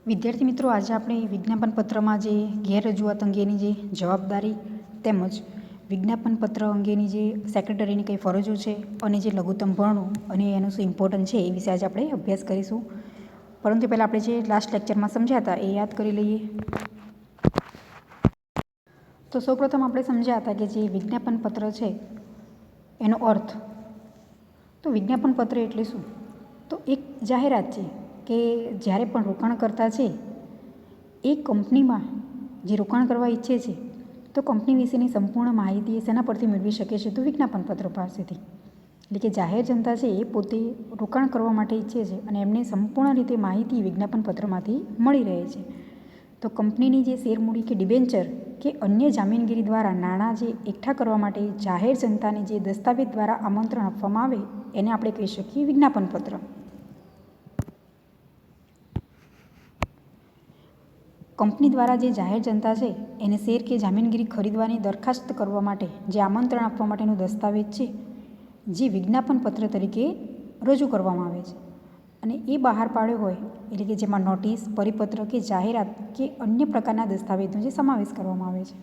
વિદ્યાર્થી મિત્રો, આજે આપણે વિજ્ઞાપન પત્રમાં જે ગેરરજૂઆત અંગેની જે જવાબદારી તેમજ વિજ્ઞાપન પત્ર અંગેની જે સેક્રેટરીની કઈ ફરજો છે અને જે લઘુત્તમ ભરણું અને એનું શું ઇમ્પોર્ટન્ટ છે એ વિશે આજે આપણે અભ્યાસ કરીશું. પરંતુ પહેલાં આપણે જે લાસ્ટ લેક્ચરમાં સમજ્યા હતા એ યાદ કરી લઈએ. તો સૌપ્રથમ આપણે સમજ્યા હતા કે જે વિજ્ઞાપન પત્ર છે એનો અર્થ. તો વિજ્ઞાપન પત્ર એટલે શું? તો એક જાહેરાત છે કે જ્યારે પણ રોકાણકર્તા છે એ કંપનીમાં જે રોકાણ કરવા ઈચ્છે છે તો કંપની વિશેની સંપૂર્ણ માહિતી એ શેના પરથી મેળવી શકે છે? તો વિજ્ઞાપન પત્ર પાસેથી. એટલે કે જાહેર જનતા છે એ પોતે રોકાણ કરવા માટે ઈચ્છે છે અને એમને સંપૂર્ણ રીતે માહિતી વિજ્ઞાપન પત્રમાંથી મળી રહે છે. તો કંપનીની જે શેરમૂડી કે ડિબેન્ચર કે અન્ય જામીનગીરી દ્વારા નાણાં જે એકઠા કરવા માટે જાહેર જનતાને જે દસ્તાવેજ દ્વારા આમંત્રણ આપવામાં આવે એને આપણે કહી શકીએ વિજ્ઞાપન પત્ર. કંપની દ્વારા જે જાહેર જનતા છે એને શેર કે જામીનગીરી ખરીદવાની દરખાસ્ત કરવા માટે જે આમંત્રણ આપવા માટેનું દસ્તાવેજ છે જે વિજ્ઞાપન પત્ર તરીકે રજૂ કરવામાં આવે છે અને એ બહાર પાડ્યો હોય એટલે કે જેમાં નોટિસ, પરિપત્ર કે જાહેરાત કે અન્ય પ્રકારના દસ્તાવેજનો જે સમાવેશ કરવામાં આવે છે.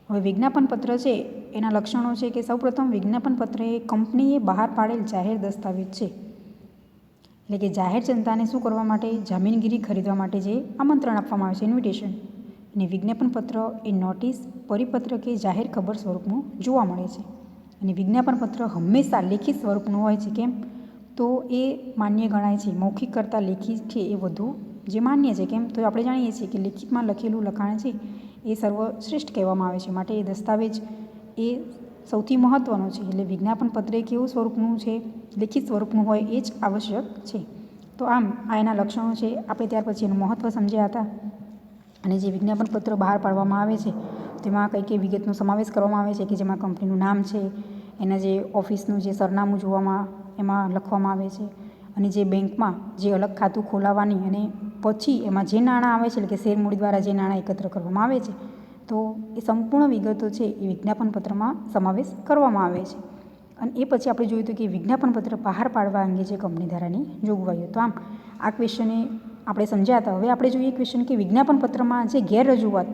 હવે વિજ્ઞાપન પત્ર છે એના લક્ષણો છે કે સૌપ્રથમ વિજ્ઞાપન પત્ર એ કંપનીએ બહાર પાડેલ જાહેર દસ્તાવેજ છે. એટલે કે જાહેર જનતાને શું કરવા માટે? જામીનગીરી ખરીદવા માટે જે આમંત્રણ આપવામાં આવે છે, ઇન્વિટેશન. અને વિજ્ઞાપન પત્ર એ નોટિસ, પરિપત્ર કે જાહેર ખબર સ્વરૂપનું જોવા મળે છે. અને વિજ્ઞાપન પત્ર હંમેશા લેખિત સ્વરૂપનું હોય છે. કેમ? તો એ માન્ય ગણાય છે. મૌખિક કરતાં લેખિત છે એ વધુ જે માન્ય છે. કેમ? તો આપણે જાણીએ છીએ કે લેખિતમાં લખેલું લખાણ છે એ સર્વશ્રેષ્ઠ કહેવામાં આવે છે. માટે એ દસ્તાવેજ એ સૌથી મહત્ત્વનો છે. એટલે વિજ્ઞાપન પત્ર એ કેવું સ્વરૂપનું છે? લેખિત સ્વરૂપનું હોય એ જ આવશ્યક છે. તો આમ આ એના લક્ષણો છે. આપણે ત્યાર પછી એનું મહત્ત્વ સમજ્યા હતા. અને જે વિજ્ઞાપન પત્ર બહાર પાડવામાં આવે છે તેમાં કઈ કઈ વિગતનો સમાવેશ કરવામાં આવે છે કે જેમાં કંપનીનું નામ છે, એના જે ઓફિસનું જે સરનામું જોવામાં એમાં લખવામાં આવે છે અને જે બેંકમાં જે અલગ ખાતું ખોલાવવાની અને પછી એમાં જે નાણાં આવે છે એટલે કે શેરમૂડી દ્વારા જે નાણાં એકત્ર કરવામાં આવે છે તો એ સંપૂર્ણ વિગતો છે એ વિજ્ઞાપન પત્રમાં સમાવેશ કરવામાં આવે છે. અને એ પછી આપણે જોયું હતું કે વિજ્ઞાપન પત્ર બહાર પાડવા અંગે જે કંપની ધારાની જોગવાઈઓ. તો આમ આ ક્વેશ્ચને આપણે સમજ્યા હતા. હવે આપણે જોઈએ ક્વેશ્ચન કે વિજ્ઞાપન પત્રમાં જે ગેરરજૂઆત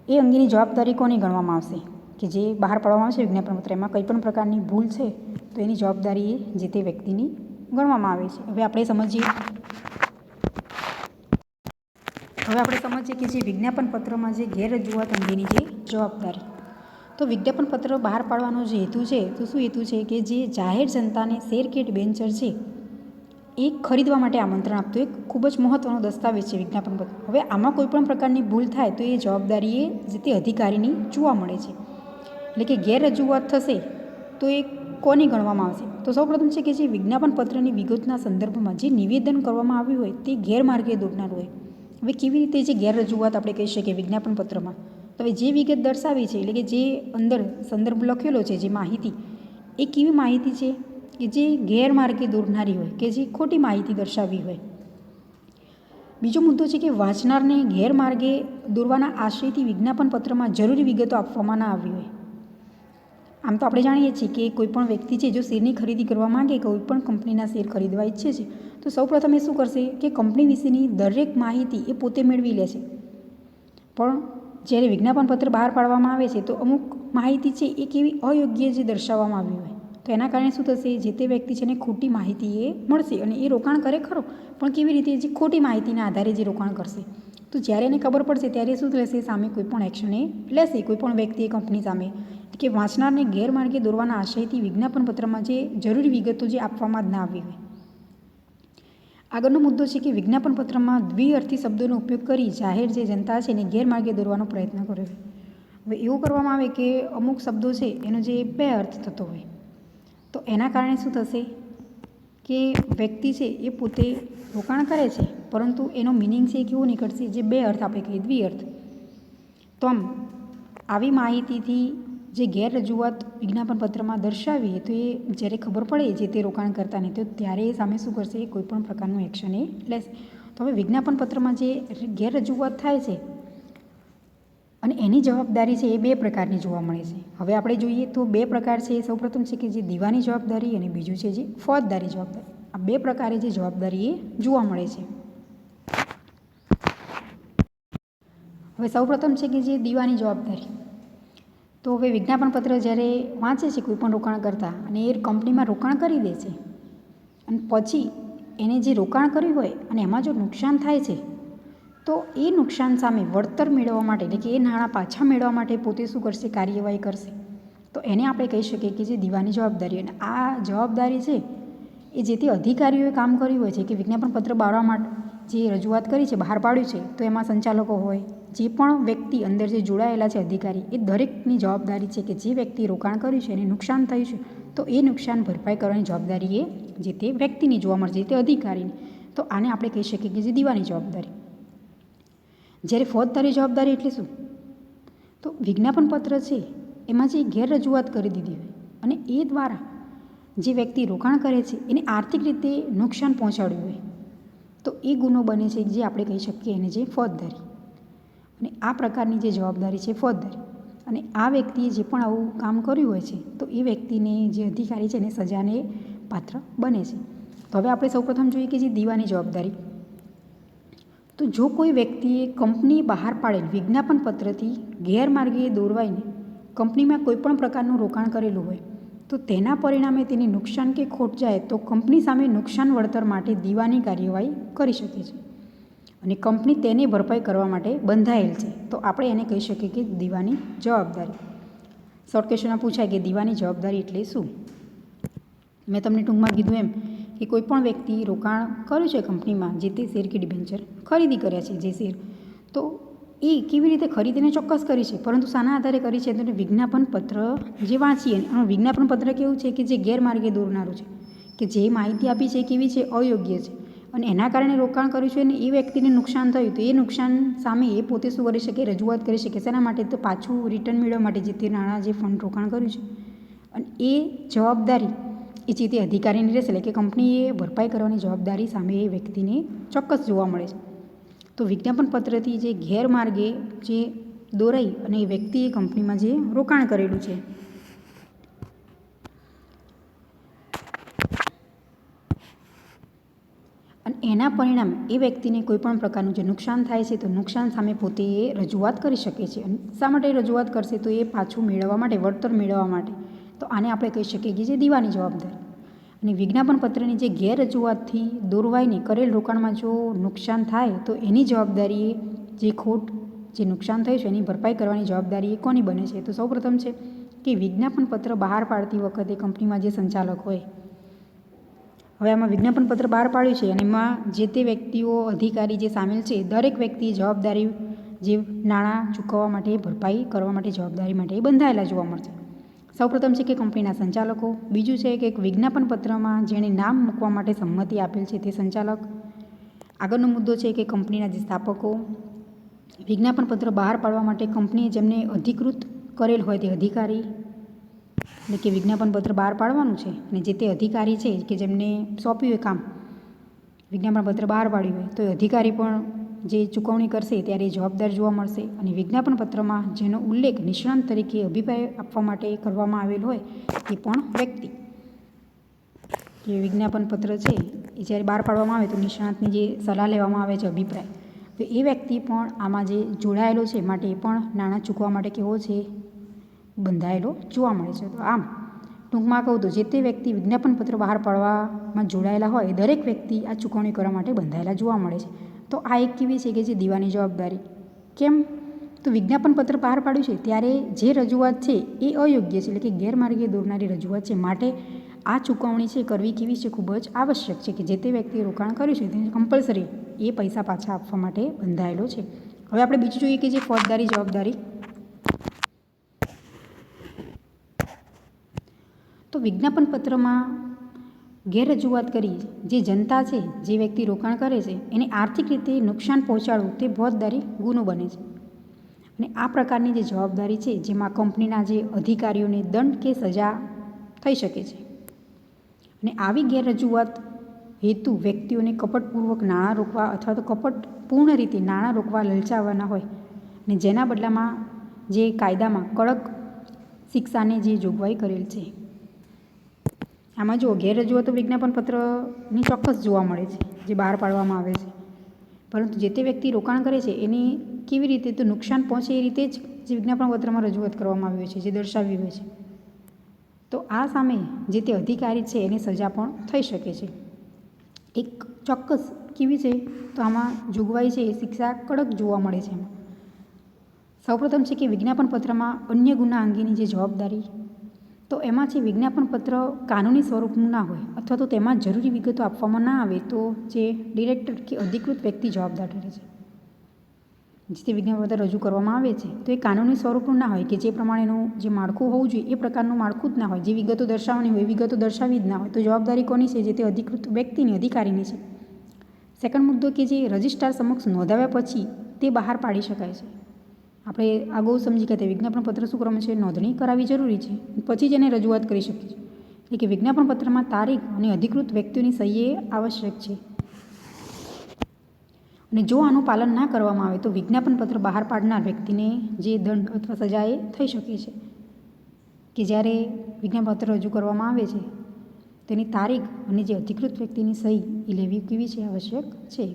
એ અંગેની જવાબદારી કોની ગણવામાં આવશે? કે જે બહાર પાડવામાં આવશે વિજ્ઞાપન પત્ર એમાં કંઈ પણ પ્રકારની ભૂલ છે તો એની જવાબદારી એ જે તે વ્યક્તિની ગણવામાં આવે છે. હવે આપણે સમજીએ કે જે વિજ્ઞાપન પત્રમાં જે ગેરરજૂઆત અંગેની જે જવાબદારી. તો વિજ્ઞાપન પત્ર બહાર પાડવાનો જે હેતુ છે તો શું હેતુ છે કે જે જાહેર જનતાને શેર કે ડિબેન્ચર છે એ ખરીદવા માટે આમંત્રણ આપતું એક ખૂબ જ મહત્ત્વનો દસ્તાવેજ છે વિજ્ઞાપન પત્ર. હવે આમાં કોઈ પણ પ્રકારની ભૂલ થાય તો એ જવાબદારી એ જે તે અધિકારીની જોવા મળે છે. એટલે કે ગેરરજૂઆત થશે તો એ કોની ગણવામાં આવશે? તો સૌપ્રથમ છે કે જે વિજ્ઞાપન પત્રની વિગતના સંદર્ભમાં જે નિવેદન કરવામાં આવ્યું હોય તે ગેરમાર્ગે દોરનાર હોય. હવે કેવી રીતે જે ગેરરજૂઆત આપણે કહી શકીએ વિજ્ઞાપન પત્રમાં? હવે જે વિગત દર્શાવી છે એટલે કે જે અંદર સંદર્ભ લખેલો છે જે માહિતી એ કેવી માહિતી છે કે જે ગેરમાર્ગે દોરનારી હોય કે જે ખોટી માહિતી દર્શાવી હોય. બીજો મુદ્દો છે કે વાંચનારને ગેરમાર્ગે દોરવાના આશયથી વિજ્ઞાપન પત્રમાં જરૂરી વિગતો આપવામાં ના આવી હોય. આમ તો આપણે જાણીએ છીએ કે કોઈપણ વ્યક્તિ છે જો શેરની ખરીદી કરવા માંગે કોઈપણ કંપનીના શેર ખરીદવા ઈચ્છે છે તો સૌપ્રથમ એ શું કરશે કે કંપની વિશેની દરેક માહિતી એ પોતે મેળવી લે છે. પણ જ્યારે વિજ્ઞાપન પત્ર બહાર પાડવામાં આવે છે તો અમુક માહિતી છે એ કેવી અયોગ્ય જે દર્શાવવામાં આવી હોય તો એના કારણે શું થશે? જે તે વ્યક્તિ છે ને ખોટી માહિતી એ મળશે અને એ રોકાણ કરે ખરો પણ કેવી રીતે? જે ખોટી માહિતીના આધારે જે રોકાણ કરશે. તો જ્યારે એને ખબર પડશે ત્યારે શું થશે? સામે કોઈ પણ એક્શન એ લેશે કોઈ પણ વ્યક્તિ એ કંપની સામે કે વાંચનારને ગેરમાર્ગે દોરવાના આશયથી વિજ્ઞાપન પત્રમાં જે જરૂરી વિગતો જે આપવામાં જ ના આવી હોય. આગળનો મુદ્દો છે કે વિજ્ઞાપન પત્રમાં દ્વિઅર્થી શબ્દોનો ઉપયોગ કરી જાહેર જે જનતા છે એને ગેરમાર્ગે દોરવાનો પ્રયત્ન કર્યો છે. હવે એવું કરવામાં આવે કે અમુક શબ્દો છે એનો જે બે અર્થ થતો હોય તો એના કારણે શું થશે કે વ્યક્તિ છે એ પોતે રોકાણ કરે છે પરંતુ એનો મિનિંગ છે એ કેવો નીકળશે? જે બે અર્થ આપણે કહીએ દ્વિઅર્થ. તો આમ આવી માહિતીથી જે ગેરરજૂઆત વિજ્ઞાપન પત્રમાં દર્શાવીએ તો એ જ્યારે ખબર પડે જે તે રોકાણ કરતાને તો ત્યારે એ સામે શું કરશે? કોઈપણ પ્રકારનું એક્શન એ લેશે. તો હવે વિજ્ઞાપન પત્રમાં જે ગેરરજૂઆત થાય છે અને એની જવાબદારી છે એ બે પ્રકારની જોવા મળે છે. હવે આપણે જોઈએ તો બે પ્રકાર છે. સૌપ્રથમ છે કે જે દીવાની જવાબદારી અને બીજું છે જે ફોજદારી જવાબદારી. આ બે પ્રકારે જે જવાબદારી એ જોવા મળે છે. હવે સૌપ્રથમ છે કે જે દીવાની જવાબદારી. તો હવે વિજ્ઞાપનપત્ર જ્યારે વાંચે છે કોઈ પણ રોકાણકર્તા અને એ કંપનીમાં રોકાણ કરી દે છે અને પછી એને જે રોકાણ કર્યું હોય અને એમાં જો નુકસાન થાય છે તો એ નુકસાન સામે વળતર મેળવવા માટે એટલે કે એ નાણાં પાછા મેળવવા માટે પોતે શું કરશે? કાર્યવાહી કરશે. તો એને આપણે કહી શકીએ કે જે દીવાની જવાબદારી. અને આ જવાબદારી છે એ જે તે અધિકારીઓએ કામ કર્યું હોય છે કે વિજ્ઞાપનપત્ર બાળવા માટે જે રજૂઆત કરી છે, બહાર પાડ્યું છે, તો એમાં સંચાલકો હોય, જે પણ વ્યક્તિ અંદર જે જોડાયેલા છે અધિકારી, એ દરેકની જવાબદારી છે કે જે વ્યક્તિ રોકાણ કર્યું છે એને નુકસાન થયું છે તો એ નુકસાન ભરપાઈ કરવાની જવાબદારી એ જે તે વ્યક્તિની જોવા મળશે, જે તે અધિકારીની. તો આને આપણે કહી શકીએ કે જે દીવાની જવાબદારી. જ્યારે ફોજદારી જવાબદારી એટલે શું? તો વિજ્ઞાપનપત્ર છે એમાં જે ગેરરજૂઆત કરી દીધી હોય અને એ દ્વારા જે વ્યક્તિ રોકાણ કરે છે એને આર્થિક રીતે નુકસાન પહોંચાડ્યું હોય તો એ ગુનો બને છે જે આપણે કહી શકીએ એને જે ફોજદારી. અને આ પ્રકારની જે જવાબદારી છે ફોજદારી. અને આ વ્યક્તિએ જે પણ આવું કામ કર્યું હોય છે તો એ વ્યક્તિને જે અધિકારી છે એને સજાને પાત્ર બને છે. તો હવે આપણે સૌપ્રથમ જોઈએ કે જે દીવાની જવાબદારી. તો જો કોઈ વ્યક્તિએ કંપની બહાર પાડેલ વિજ્ઞાપનપત્રથી ગેરમાર્ગે દોરવાઈને કંપનીમાં કોઈપણ પ્રકારનું રોકાણ કરેલું હોય તો તેના પરિણામે તેને નુકસાન કે ખોટ જાય તો કંપની સામે નુકસાન વળતર માટે દીવાની કાર્યવાહી કરી શકે છે અને કંપની તેને ભરપાઈ કરવા માટે બંધાયેલ છે. તો આપણે એને કહી શકીએ કે દીવાની જવાબદારી. શોર્ટ ક્વેશ્ચનમાં પૂછાય કે દીવાની જવાબદારી એટલે શું? મેં તમને ટૂંકમાં કીધું એમ કે કોઈ પણ વ્યક્તિ રોકાણ કર્યું છે કંપનીમાં, જે તે શેર કે ડિબેન્ચર ખરીદી કર્યા છે જે શેર, તો એ કેવી રીતે ખરીદીને ચોક્કસ કરી છે, પરંતુ શાના આધારે કરી છે? તો વિજ્ઞાપનપત્ર જે વાંચીએ અને વિજ્ઞાપનપત્ર કેવું છે કે જે ગેરમાર્ગે દોરનારું છે, કે જે માહિતી આપી છે એ કેવી છે? અયોગ્ય છે. અને એના કારણે રોકાણ કર્યું છે અને એ વ્યક્તિને નુકસાન થયું તો એ નુકસાન સામે એ પોતે શું કરી શકે? રજૂઆત કરી શકે. શેના માટે? તો પાછું રિટર્ન મેળવવા માટે, જે તે નાણાં જે ફંડ રોકાણ કર્યું છે. અને એ જવાબદારી એ જે તે અધિકારીની રહેશે, એટલે કે કંપનીએ ભરપાઈ કરવાની જવાબદારી સામે એ વ્યક્તિને ચોક્કસ જોવા મળે છે. તો વિજ્ઞાપનપત્રથી જે ગેરમાર્ગે જે દોરાઈ અને એ વ્યક્તિએ કંપનીમાં જે રોકાણ કરેલું છે અને એના પરિણામે એ વ્યક્તિને કોઈપણ પ્રકારનું જે નુકસાન થાય છે તો નુકસાન સામે પોતે એ રજૂઆત કરી શકે છે. અને શા માટે રજૂઆત કરશે? તો એ પાછું મેળવવા માટે, વળતર મેળવવા માટે. તો આને આપણે કહી શકીએ કે જે દીવાની જવાબદારી. અને વિજ્ઞાપનપત્રની જે ગેરરજૂઆતથી દોરવાઈને કરેલ રોકાણમાં જો નુકસાન થાય તો એની જવાબદારી જે ખોટ, જે નુકસાન થયું છે એની ભરપાઈ કરવાની જવાબદારી એ કોની બને છે? તો સૌપ્રથમ છે કે વિજ્ઞાપનપત્ર બહાર પાડતી વખતે કંપનીમાં જે સંચાલક હોય. હવે આમાં વિજ્ઞાપનપત્ર બહાર પાડ્યું છે અને એમાં જે તે વ્યક્તિઓ, અધિકારી જે સામેલ છે, દરેક વ્યક્તિ જવાબદારી જે નાણાં ચૂકવવા માટે, ભરપાઈ કરવા માટે જવાબદારી માટે એ બંધાયેલા જોવા મળશે. સૌપ્રથમ છે કે કંપનીના સંચાલકો. બીજું છે કે વિજ્ઞાપનપત્રમાં જેણે નામ મૂકવા માટે સંમતિ આપેલ છે તે સંચાલક. આગળનો મુદ્દો છે કે કંપનીના જે સ્થાપકો. વિજ્ઞાપનપત્ર બહાર પાડવા માટે કંપનીએ જેમને અધિકૃત કરેલ હોય તે અધિકારી, એટલે કે વિજ્ઞાપનપત્ર બહાર પાડવાનું છે અને જે તે અધિકારી છે કે જેમને સોંપ્યું હોય કામ, વિજ્ઞાપનપત્ર બહાર પાડ્યું હોય તો એ અધિકારી પણ જે ચૂકવણી કરશે ત્યારે જવાબદાર જોવા મળશે. અને વિજ્ઞાપનપત્રમાં જેનો ઉલ્લેખ નિષ્ણાંત તરીકે અભિપ્રાય આપવા માટે કરવામાં આવેલ હોય એ પણ વ્યક્તિ. જે વિજ્ઞાપનપત્ર છે એ જ્યારે બહાર પાડવામાં આવે તો નિષ્ણાંતની જે સલાહ લેવામાં આવે છે, અભિપ્રાય, તો એ વ્યક્તિ પણ આમાં જે જોડાયેલો છે માટે એ પણ નાણાં ચૂકવવા માટે કેવો છે? બંધાયેલો જોવા મળે છે. તો આમ ટૂંકમાં કહું તો જે તે વ્યક્તિ વિજ્ઞાપનપત્ર બહાર પાડવામાં જોડાયેલા હોય એ દરેક વ્યક્તિ આ ચૂકવણી કરવા માટે બંધાયેલા જોવા મળે છે. તો આ એક કેવી છે કે જે દીવાની જવાબદારી. કેમ? તો વિજ્ઞાપનપત્ર બહાર પાડ્યું છે ત્યારે જે રજૂઆત છે એ અયોગ્ય છે, એટલે કે ગેરમાર્ગે દોરનારી રજૂઆત છે. માટે આ ચૂકવણી છે કરવી કેવી છે? ખૂબ જ આવશ્યક છે કે જે તે વ્યક્તિએ રોકાણ કર્યું છે તેને કમ્પલસરી એ પૈસા પાછા આપવા માટે બંધાયેલો છે. હવે આપણે બીજું જોઈએ કે જે ફોજદારી જવાબદારી. તો વિજ્ઞાપનપત્રમાં ગેરરજૂઆત કરી જે જનતા છે, જે વ્યક્તિ રોકાણ કરે છે એને આર્થિક રીતે નુકસાન પહોંચાડવું તે ફોજદારી ગુનો બને છે. અને આ પ્રકારની જે જવાબદારી છે જેમાં કંપનીના જે અધિકારીઓને દંડ કે સજા થઈ શકે છે. અને આવી ગેરરજૂઆત હેતુ વ્યક્તિઓને કપટપૂર્વક નાણાં રોકવા અથવા તો કપટપૂર્ણ રીતે નાણાં રોકવા લલચાવવાના હોય અને જેના બદલામાં જે કાયદામાં કડક શિક્ષાને જે જોગવાઈ કરેલ છે. આમાં જુઓ, ગેરરજૂઆતો વિજ્ઞાપનપત્રની ચોક્કસ જોવા મળે છે જે બહાર પાડવામાં આવે છે, પરંતુ જે તે વ્યક્તિ રોકાણ કરે છે એની કેવી રીતે? તો નુકસાન પહોંચે એ રીતે જ જે વિજ્ઞાપન પત્રમાં રજૂઆત કરવામાં આવી હોય છે, જે દર્શાવ્યું હોય છે. તો આ સામે જે તે અધિકારી છે એને સજા પણ થઈ શકે છે. એક ચોક્કસ કેવી છે? તો આમાં જોગવાઈ છે એ શિક્ષા કડક જોવા મળે છે. એમાં સૌપ્રથમ છે કે વિજ્ઞાપન પત્રમાં અન્ય ગુના અંગેની જે જવાબદારી, તો એમાં છે વિજ્ઞાપન પત્ર કાનૂની સ્વરૂપનું ના હોય અથવા તો તેમાં જરૂરી વિગતો આપવામાં ના આવે તો જે ડિરેક્ટર કે અધિકૃત વ્યક્તિ જવાબદાર ઠરે છે. જે વિજ્ઞાપન પત્ર રજૂ કરવામાં આવે છે તો એ કાનૂની સ્વરૂપનું ના હોય, કે જે પ્રમાણેનું જે માળખું હોવું જોઈએ એ પ્રકારનું માળખું જ ના હોય, જે વિગતો દર્શાવવાની હોય એ વિગતો દર્શાવી જ ના હોય, તો જવાબદારી કોની છે? જે તે અધિકૃત વ્યક્તિની, અધિકારીની છે. સેકન્ડ મુદ્દો કે જે રજિસ્ટ્રાર સમક્ષ નોંધાવ્યા પછી તે બહાર પાડી શકાય છે. આપણે અગાઉ સમજી ગયા તે વિજ્ઞાપન પત્ર શું કરવામાં છે? નોંધણી કરાવવી જરૂરી છે, પછી જ એને રજૂઆત કરી શકીએ છીએ. એટલે કે વિજ્ઞાપન પત્રમાં તારીખ અને અધિકૃત વ્યક્તિઓની સહી એ આવશ્યક છે. અને જો આનું પાલન ના કરવામાં આવે તો વિજ્ઞાપન પત્ર બહાર પાડનાર વ્યક્તિને જે દંડ અથવા સજા એ થઈ શકે છે. કે જ્યારે વિજ્ઞાપન પત્ર રજૂ કરવામાં આવે છે તેની તારીખ અને જે અધિકૃત વ્યક્તિની સહી એ લેવી કેવી છે? આવશ્યક છે.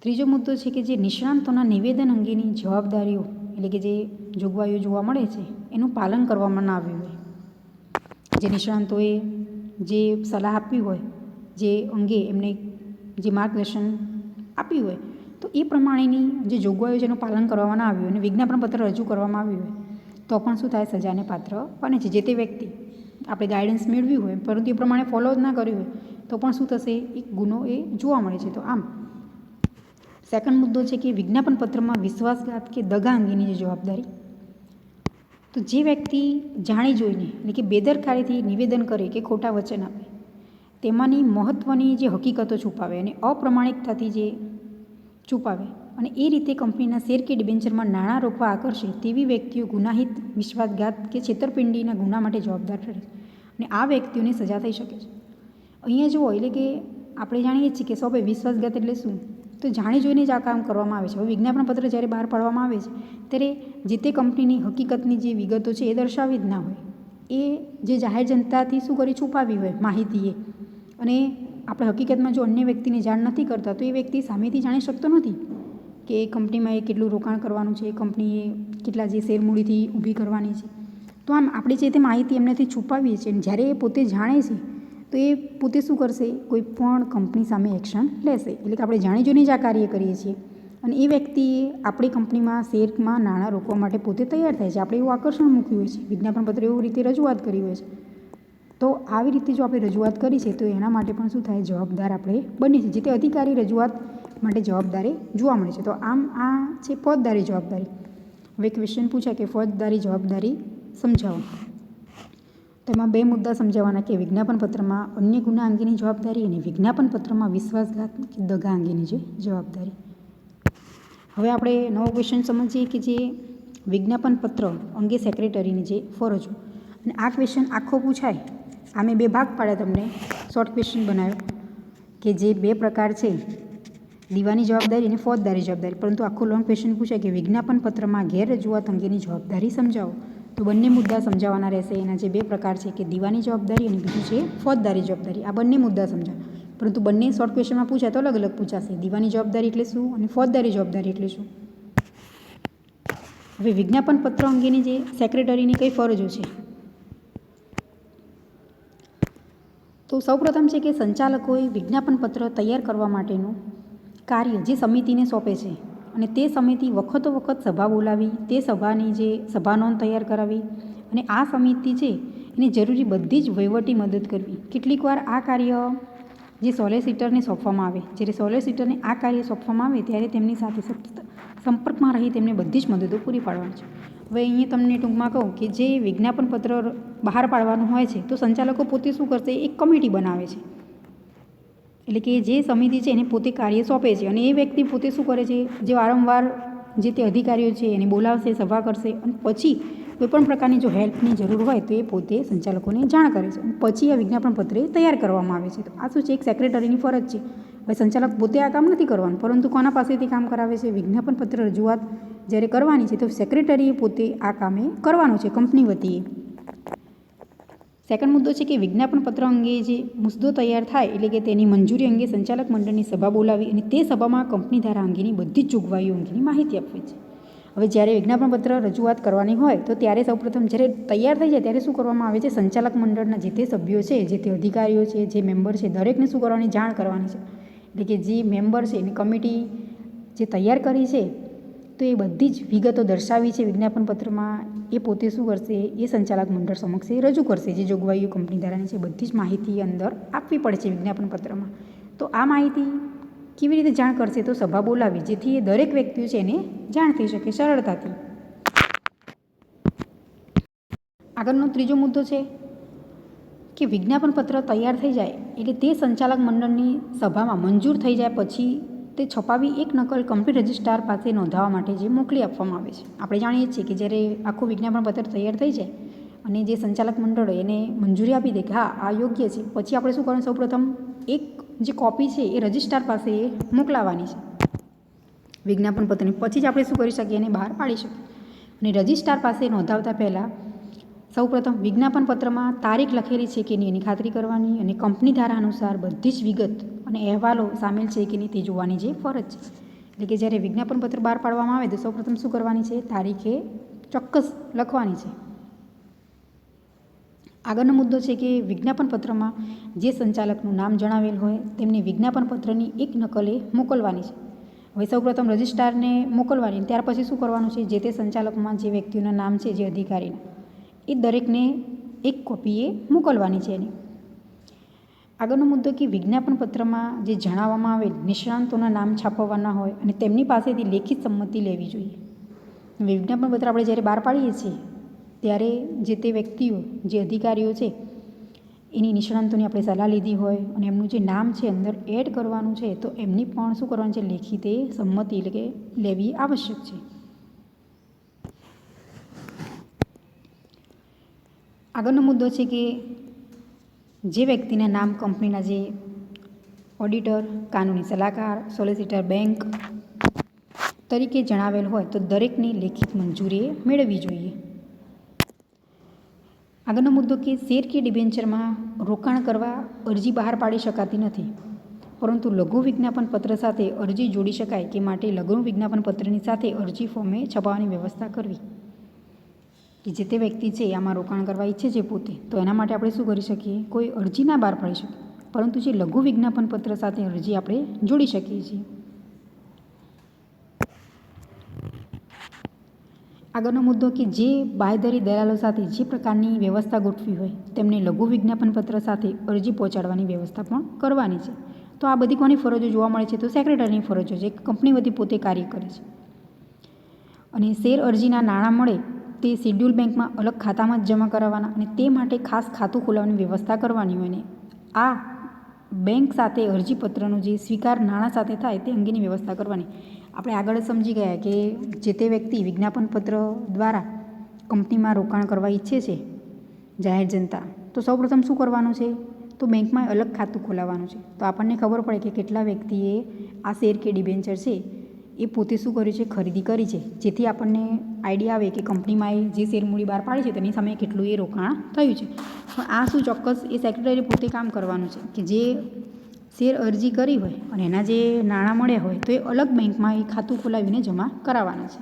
ત્રીજો મુદ્દો છે કે જે નિષ્ણાંતોના નિવેદન અંગેની જવાબદારીઓ, એટલે કે જે જોગવાઈઓ જોવા મળે છે એનું પાલન કરવામાં ના આવ્યું હોય. જે નિષ્ણાંતોએ જે સલાહ આપી હોય, જે અંગે એમને જે માર્ગદર્શન આપ્યું હોય, તો એ પ્રમાણેની જે જોગવાઈઓ છે એનું પાલન કરવામાં ના આવ્યું અને વિજ્ઞાપન પત્ર રજૂ કરવામાં આવ્યું હોય તો પણ શું થાય? સજાને પાત્ર બને છે. જે તે વ્યક્તિ આપણે ગાઈડન્સ મેળવ્યું હોય પરંતુ એ પ્રમાણે ફોલો જ ના કર્યું હોય તો પણ શું થશે? એક ગુનો એ જોવા મળે છે. તો આમ સેકન્ડ મુદ્દો છે કે વિજ્ઞાપન પત્રમાં વિશ્વાસઘાત કે દગા અંગેની જે જવાબદારી, તો જે વ્યક્તિ જાણી જોઈને એટલે કે બેદરકારીથી નિવેદન કરે કે ખોટા વચન આપે, તેમાંની મહત્ત્વની જે હકીકતો છુપાવે અને અપ્રમાણિકતાથી જે છુપાવે અને એ રીતે કંપનીના શેર કે ડિબેન્ચરમાં નાણાં રોકવા આકર્ષે તેવી વ્યક્તિઓ ગુનાહિત વિશ્વાસઘાત કે છેતરપિંડીના ગુના માટે જવાબદાર ઠરે અને આ વ્યક્તિઓને સજા થઈ શકે છે. અહીંયા જુઓ, એટલે કે આપણે જાણીએ છીએ કે સ્વાભાવિક વિશ્વાસઘાત એટલે શું? તો જાણી જોઈને જ આ કામ કરવામાં આવે છે. હવે વિજ્ઞાપન પત્ર જ્યારે બહાર પાડવામાં આવે છે ત્યારે જે તે કંપનીની હકીકતની જે વિગતો છે એ દર્શાવી જ ના હોય, એ જે જાહેર જનતાથી શું કરી છુપાવી હોય માહિતી એ, અને આપણે હકીકતમાં જો અન્ય વ્યક્તિને જાણ નથી કરતા તો એ વ્યક્તિ સામેથી જાણી શકતો નથી કે એ કંપનીમાં એ કેટલું રોકાણ કરવાનું છે, એ કંપનીએ કેટલા જે શેર મૂડીથી ઊભી કરવાની છે. તો આમ આપણે જે તે માહિતી એમનેથી છુપાવીએ છીએ અને જ્યારે એ પોતે જાણે છે તો એ પોતે શું કરશે? કોઈ પણ કંપની સામે એક્શન લેશે. એટલે કે આપણે જાણી જોઈને જ આ કાર્ય કરીએ છીએ અને એ વ્યક્તિએ આપણી કંપનીમાં શેરમાં નાણાં રોકવા માટે પોતે તૈયાર થાય છે. આપણે એવું આકર્ષણ મૂક્યું હોય છે, વિજ્ઞાપન પત્ર એવું રીતે રજૂઆત કરી હોય છે. તો આવી રીતે જો આપણે રજૂઆત કરી છે તો એના માટે પણ શું થાય? જવાબદાર આપણે બની છે. જે તે અધિકારી રજૂઆત માટે જવાબદારી જોવા મળે છે. તો આમ આ છે ફોજદારી જવાબદારી. હવે ક્વેશ્ચન પૂછાય કે ફોજદારી જવાબદારી સમજાવો. તો એમાં બે મુદ્દા સમજાવવાના કે વિજ્ઞાપન પત્રમાં અન્ય ગુના અંગેની જવાબદારી અને વિજ્ઞાપન પત્રમાં વિશ્વાસઘાત કે દગા અંગેની જે જવાબદારી. હવે આપણે નવો ક્વેશ્ચન સમજીએ કે જે વિજ્ઞાપન પત્ર અંગે સેક્રેટરીની જે ફરજો, અને આ ક્વેશ્ચન આખો પૂછાય. આ મેં બે ભાગ પાડ્યા, તમને શોર્ટ ક્વેશ્ચન બનાવ્યો કે જે બે પ્રકાર છે, દીવાની જવાબદારી અને ફોજદારી જવાબદારી. પરંતુ આખો લોંગ ક્વેશ્ચન પૂછાય કે વિજ્ઞાપન પત્રમાં ગેરરજૂઆત અંગેની જવાબદારી સમજાવો. તો બંને મુદ્દા સમજાવવાના રહેશે. એના જે બે પ્રકાર છે કે દીવાની જવાબદારી અને બીજું છે ફોજદારી જવાબદારી. આ બંને મુદ્દા સમજાવો. પરંતુ બંને શોર્ટ ક્વેશ્ચનમાં પૂછાય તો અલગ અલગ પૂછાશે. દીવાની જવાબદારી એટલે શું અને ફોજદારી જવાબદારી એટલે શું. હવે વિજ્ઞાપન પત્ર અંગેની જે સેક્રેટરીની કઈ ફરજો છે, તો સૌપ્રથમ છે કે સંચાલકોએ વિજ્ઞાપન પત્ર તૈયાર કરવા માટેનું કાર્ય જે સમિતિને સોંપે છે અને તે સમિતિ વખતો વખત સભા બોલાવી, તે સભાની જે સભા નોંધ તૈયાર કરાવી અને આ સમિતિ છે એને જરૂરી બધી જ વહીવટી મદદ કરવી. કેટલીક વાર આ કાર્ય જે સોલિસિટરને સોંપવામાં આવે, જ્યારે સોલિસિટરને આ કાર્ય સોંપવામાં આવે ત્યારે તેમની સાથે સતત સંપર્કમાં રહી તેમને બધી જ મદદો પૂરી પાડવાની છે. હવે અહીંયા તમને ટૂંકમાં કહું કે જે વિજ્ઞાપન પત્ર બહાર પાડવાનું હોય છે તો સંચાલકો પોતે શું કરશે? એક કમિટી બનાવે છે. એટલે કે જે સમિતિ છે એને પોતે કાર્ય સોંપે છે અને એ વ્યક્તિ પોતે શું કરે છે? જે વારંવાર જે તે અધિકારીઓ છે એને બોલાવશે, સભા કરશે અને પછી કોઈપણ પ્રકારની જો હેલ્પની જરૂર હોય તો એ પોતે સંચાલકોને જાણ કરે છે. પછી આ વિજ્ઞાપન પત્ર તૈયાર કરવામાં આવે છે. તો આ શું છે? એક સેક્રેટરીની ફરજ છે. હવે સંચાલક પોતે આ કામ નથી કરવાનું, પરંતુ કોના પાસેથી કામ કરાવે છે? વિજ્ઞાપન પત્ર રજૂઆત જ્યારે કરવાની છે તો સેક્રેટરીએ પોતે આ કામે કરવાનું છે કંપની વતીએ. સેકન્ડ મુદ્દો છે કે વિજ્ઞાપન પત્ર અંગે જે મુદ્દો તૈયાર થાય એટલે કે તેની મંજૂરી અંગે સંચાલક મંડળની સભા બોલાવી અને તે સભામાં કંપની ધારા અંગેની બધી જ જોગવાઈઓ અંગેની માહિતી આપવી છે. હવે જ્યારે વિજ્ઞાપન પત્ર રજૂઆત કરવાની હોય તો ત્યારે સૌપ્રથમ જ્યારે તૈયાર થઈ જાય ત્યારે શું કરવામાં આવે છે, સંચાલક મંડળના જે તે સભ્યો છે, જે તે અધિકારીઓ છે, જે મેમ્બર છે, દરેકને શું કરવાની જાણ કરવાની છે. એટલે કે જે મેમ્બર છે એની કમિટી જે તૈયાર કરી છે તો એ બધી જ વિગતો દર્શાવી છે વિજ્ઞાપન પત્રમાં, એ પોતે શું કરશે, એ સંચાલક મંડળ સમક્ષ એ રજૂ કરશે. જે જોગવાઈઓ કંપની ધારાની છે બધી જ માહિતી અંદર આપવી પડે છે વિજ્ઞાપન પત્રમાં. તો આ માહિતી કેવી રીતે જાણ કરશે, તો સભા બોલાવી, જેથી એ દરેક વ્યક્તિઓ છે એને જાણ થઈ શકે સરળતાથી. આગળનો ત્રીજો મુદ્દો છે કે વિજ્ઞાપન પત્ર તૈયાર થઈ જાય એટલે તે સંચાલક મંડળની સભામાં મંજૂર થઈ જાય પછી તે છપાવી એક નકલ કંપની રજિસ્ટ્રાર પાસે નોંધાવવા માટે જે મોકલી આપવામાં આવે છે. આપણે જાણીએ છીએ કે જ્યારે આખું વિજ્ઞાપન પત્ર તૈયાર થઈ જાય અને જે સંચાલક મંડળ એને મંજૂરી આપી દે કે હા આ યોગ્ય છે, પછી આપણે શું કરવાનું, સૌપ્રથમ એક જે કોપી છે એ રજિસ્ટ્રાર પાસે એ મોકલાવાની છે વિજ્ઞાપન પત્રની. પછી જ આપણે શું કરી શકીએ, એને બહાર પાડી શકીએ. અને રજિસ્ટ્રાર પાસે નોંધાવતા પહેલાં સૌપ્રથમ વિજ્ઞાપન પત્રમાં તારીખ લખેલી છે કે નહીં એની ખાતરી કરવાની અને કંપની ધારા અનુસાર બધી જ વિગત અને અહેવાલો સામેલ છે કે નહીં તે જોવાની જે ફરજ છે. એટલે કે જ્યારે વિજ્ઞાપન પત્ર બહાર પાડવામાં આવે તો સૌપ્રથમ શું કરવાની છે, તારીખે ચોક્કસ લખવાની છે. આગળનો મુદ્દો છે કે વિજ્ઞાપન પત્રમાં જે સંચાલકનું નામ જણાવેલ હોય તેમને વિજ્ઞાપન પત્રની એક નકલ એ મોકલવાની છે. હવે સૌપ્રથમ રજિસ્ટ્રારને મોકલવાની, ત્યાર પછી શું કરવાનું છે, જે તે સંચાલકમાં જે વ્યક્તિઓના નામ છે, જે અધિકારીના, એ દરેકને એક કોપી એ મોકલવાની છે એની. આગળનો મુદ્દો કે વિજ્ઞાપન પત્રમાં જે જણાવવામાં આવે નિષ્ણાંતોના નામ છાપવાના હોય અને તેમની પાસેથી લેખિત સંમતિ લેવી જોઈએ. વિજ્ઞાપન પત્ર આપણે જ્યારે બહાર પાડીએ છીએ ત્યારે જે તે વ્યક્તિઓ, જે અધિકારીઓ છે એની નિષ્ણાંતોની આપણે સલાહ લીધી હોય અને એમનું જે નામ છે અંદર એડ કરવાનું છે તો એમની પણ શું કરવાનું છે, લેખિત સંમતિ એટલે કે લેવી આવશ્યક છે. આગળનો મુદ્દો છે કે જે વ્યક્તિના નામ કંપનીના જે ઓડિટર, કાનૂની સલાહકાર, સોલિસિટર, બેંક તરીકે જણાવેલ હોય તો દરેકની લેખિત મંજૂરી મેળવવી જોઈએ. આગળનો મુદ્દો કે શેર કે ડિબેન્ચરમાં રોકાણ કરવા અરજી બહાર પાડી શકાતી નથી, પરંતુ લઘુ વિજ્ઞાપન પત્ર સાથે અરજી જોડી શકાય કે માટે લઘુ વિજ્ઞાપન પત્રની સાથે અરજી ફોર્મે છપાવવાની વ્યવસ્થા કરવી. કે જે તે વ્યક્તિ છે આમાં રોકાણ કરવા ઈચ્છે છે પોતે, તો એના માટે આપણે શું કરી શકીએ, કોઈ અરજી ના બહાર પાડી શકીએ, પરંતુ જે લઘુ વિજ્ઞાપન પત્ર સાથે અરજી આપણે જોડી શકીએ છીએ. આગળનો મુદ્દો કે જે બાંયધરી દલાલો સાથે જે પ્રકારની વ્યવસ્થા ગોઠવી હોય તેમને લઘુ વિજ્ઞાપન પત્ર સાથે અરજી પહોંચાડવાની વ્યવસ્થા પણ કરવાની છે. તો આ બધી કોની ફરજો જોવા મળે છે, તો સેક્રેટરીની ફરજો છે. કંપની વતી પોતે કાર્ય કરે છે. અને શેર અરજીના નાણાં મળે તે શેડ્યુલ બેંકમાં અલગ ખાતામાં જ જમા કરાવવાના અને તે માટે ખાસ ખાતું ખોલાવવાની વ્યવસ્થા કરવાની હોય. ને આ બેંક સાથે અરજીપત્રનો જે સ્વીકાર નાણાં સાથે થાય તે અંગેની વ્યવસ્થા કરવાની. આપણે આગળ જ સમજી ગયા કે જે તે વ્યક્તિ વિજ્ઞાપન પત્ર દ્વારા કંપનીમાં રોકાણ કરવા ઈચ્છે છે જાહેર જનતા, તો સૌપ્રથમ શું કરવાનું છે, તો બેંકમાં અલગ ખાતું ખોલાવવાનું છે. તો આપણને ખબર પડે કે કેટલા વ્યક્તિએ આ શેર કે ડિબેન્ચર છે એ પોતે શું કર્યું છે, ખરીદી કરી છે, જેથી આપણને આઈડિયા આવે કે કંપનીમાં એ જે શેર મૂડી બહાર પાડી છે તેની સામે કેટલું એ રોકાણ થયું છે. પણ આ શું ચોક્કસ એ સેક્રેટરી પોતે કામ કરવાનું છે કે જે શેર અરજી કરી હોય અને એના જે નાણાં મળ્યા હોય તો એ અલગ બેંકમાં એ ખાતું ખોલાવીને જમા કરાવવાના છે.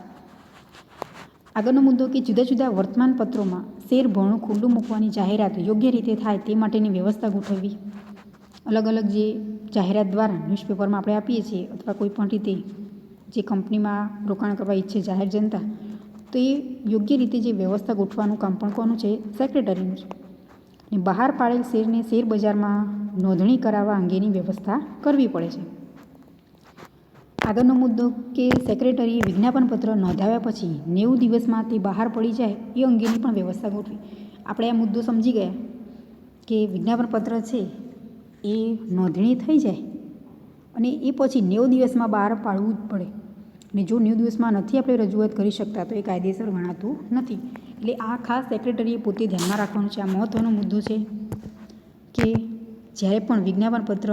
આગળનો મુદ્દો કે જુદા જુદા વર્તમાનપત્રોમાં શેર ભરણું ખુલ્લું મૂકવાની જાહેરાત યોગ્ય રીતે થાય તે માટેની વ્યવસ્થા ગોઠવવી. અલગ અલગ જે જાહેરાત દ્વારા ન્યૂઝપેપરમાં આપણે આપીએ છીએ અથવા કોઈ પણ રીતે જે કંપનીમાં રોકાણ કરવા ઈચ્છે જાહેર જનતા, તો એ યોગ્ય રીતે જે વ્યવસ્થા ગોઠવાનું કામ પણ કોનું છે, સેક્રેટરીનું છે. અને બહાર પાડેલ શેરને શેર બજારમાં નોંધણી કરાવવા અંગેની વ્યવસ્થા કરવી પડે છે. આગળનો મુદ્દો કે સેક્રેટરીએ વિજ્ઞાપન પત્ર નોંધાવ્યા પછી 90 દિવસમાં તે બહાર પડી જાય એ અંગેની પણ વ્યવસ્થા ગોઠવી. આપણે આ મુદ્દો સમજી ગયા કે વિજ્ઞાપન પત્ર છે એ નોંધણી થઈ જાય અને એ પછી 90 દિવસમાં બહાર પાડવું જ પડે. અને જો 90 દિવસમાં નથી આપણે રજૂઆત કરી શકતા તો એ કાયદેસર ગણાતું નથી. એટલે આ ખાસ સેક્રેટરીએ પોતે ધ્યાનમાં રાખવાનું છે. આ મહત્ત્વનો મુદ્દો છે કે જ્યારે પણ વિજ્ઞાપન પત્ર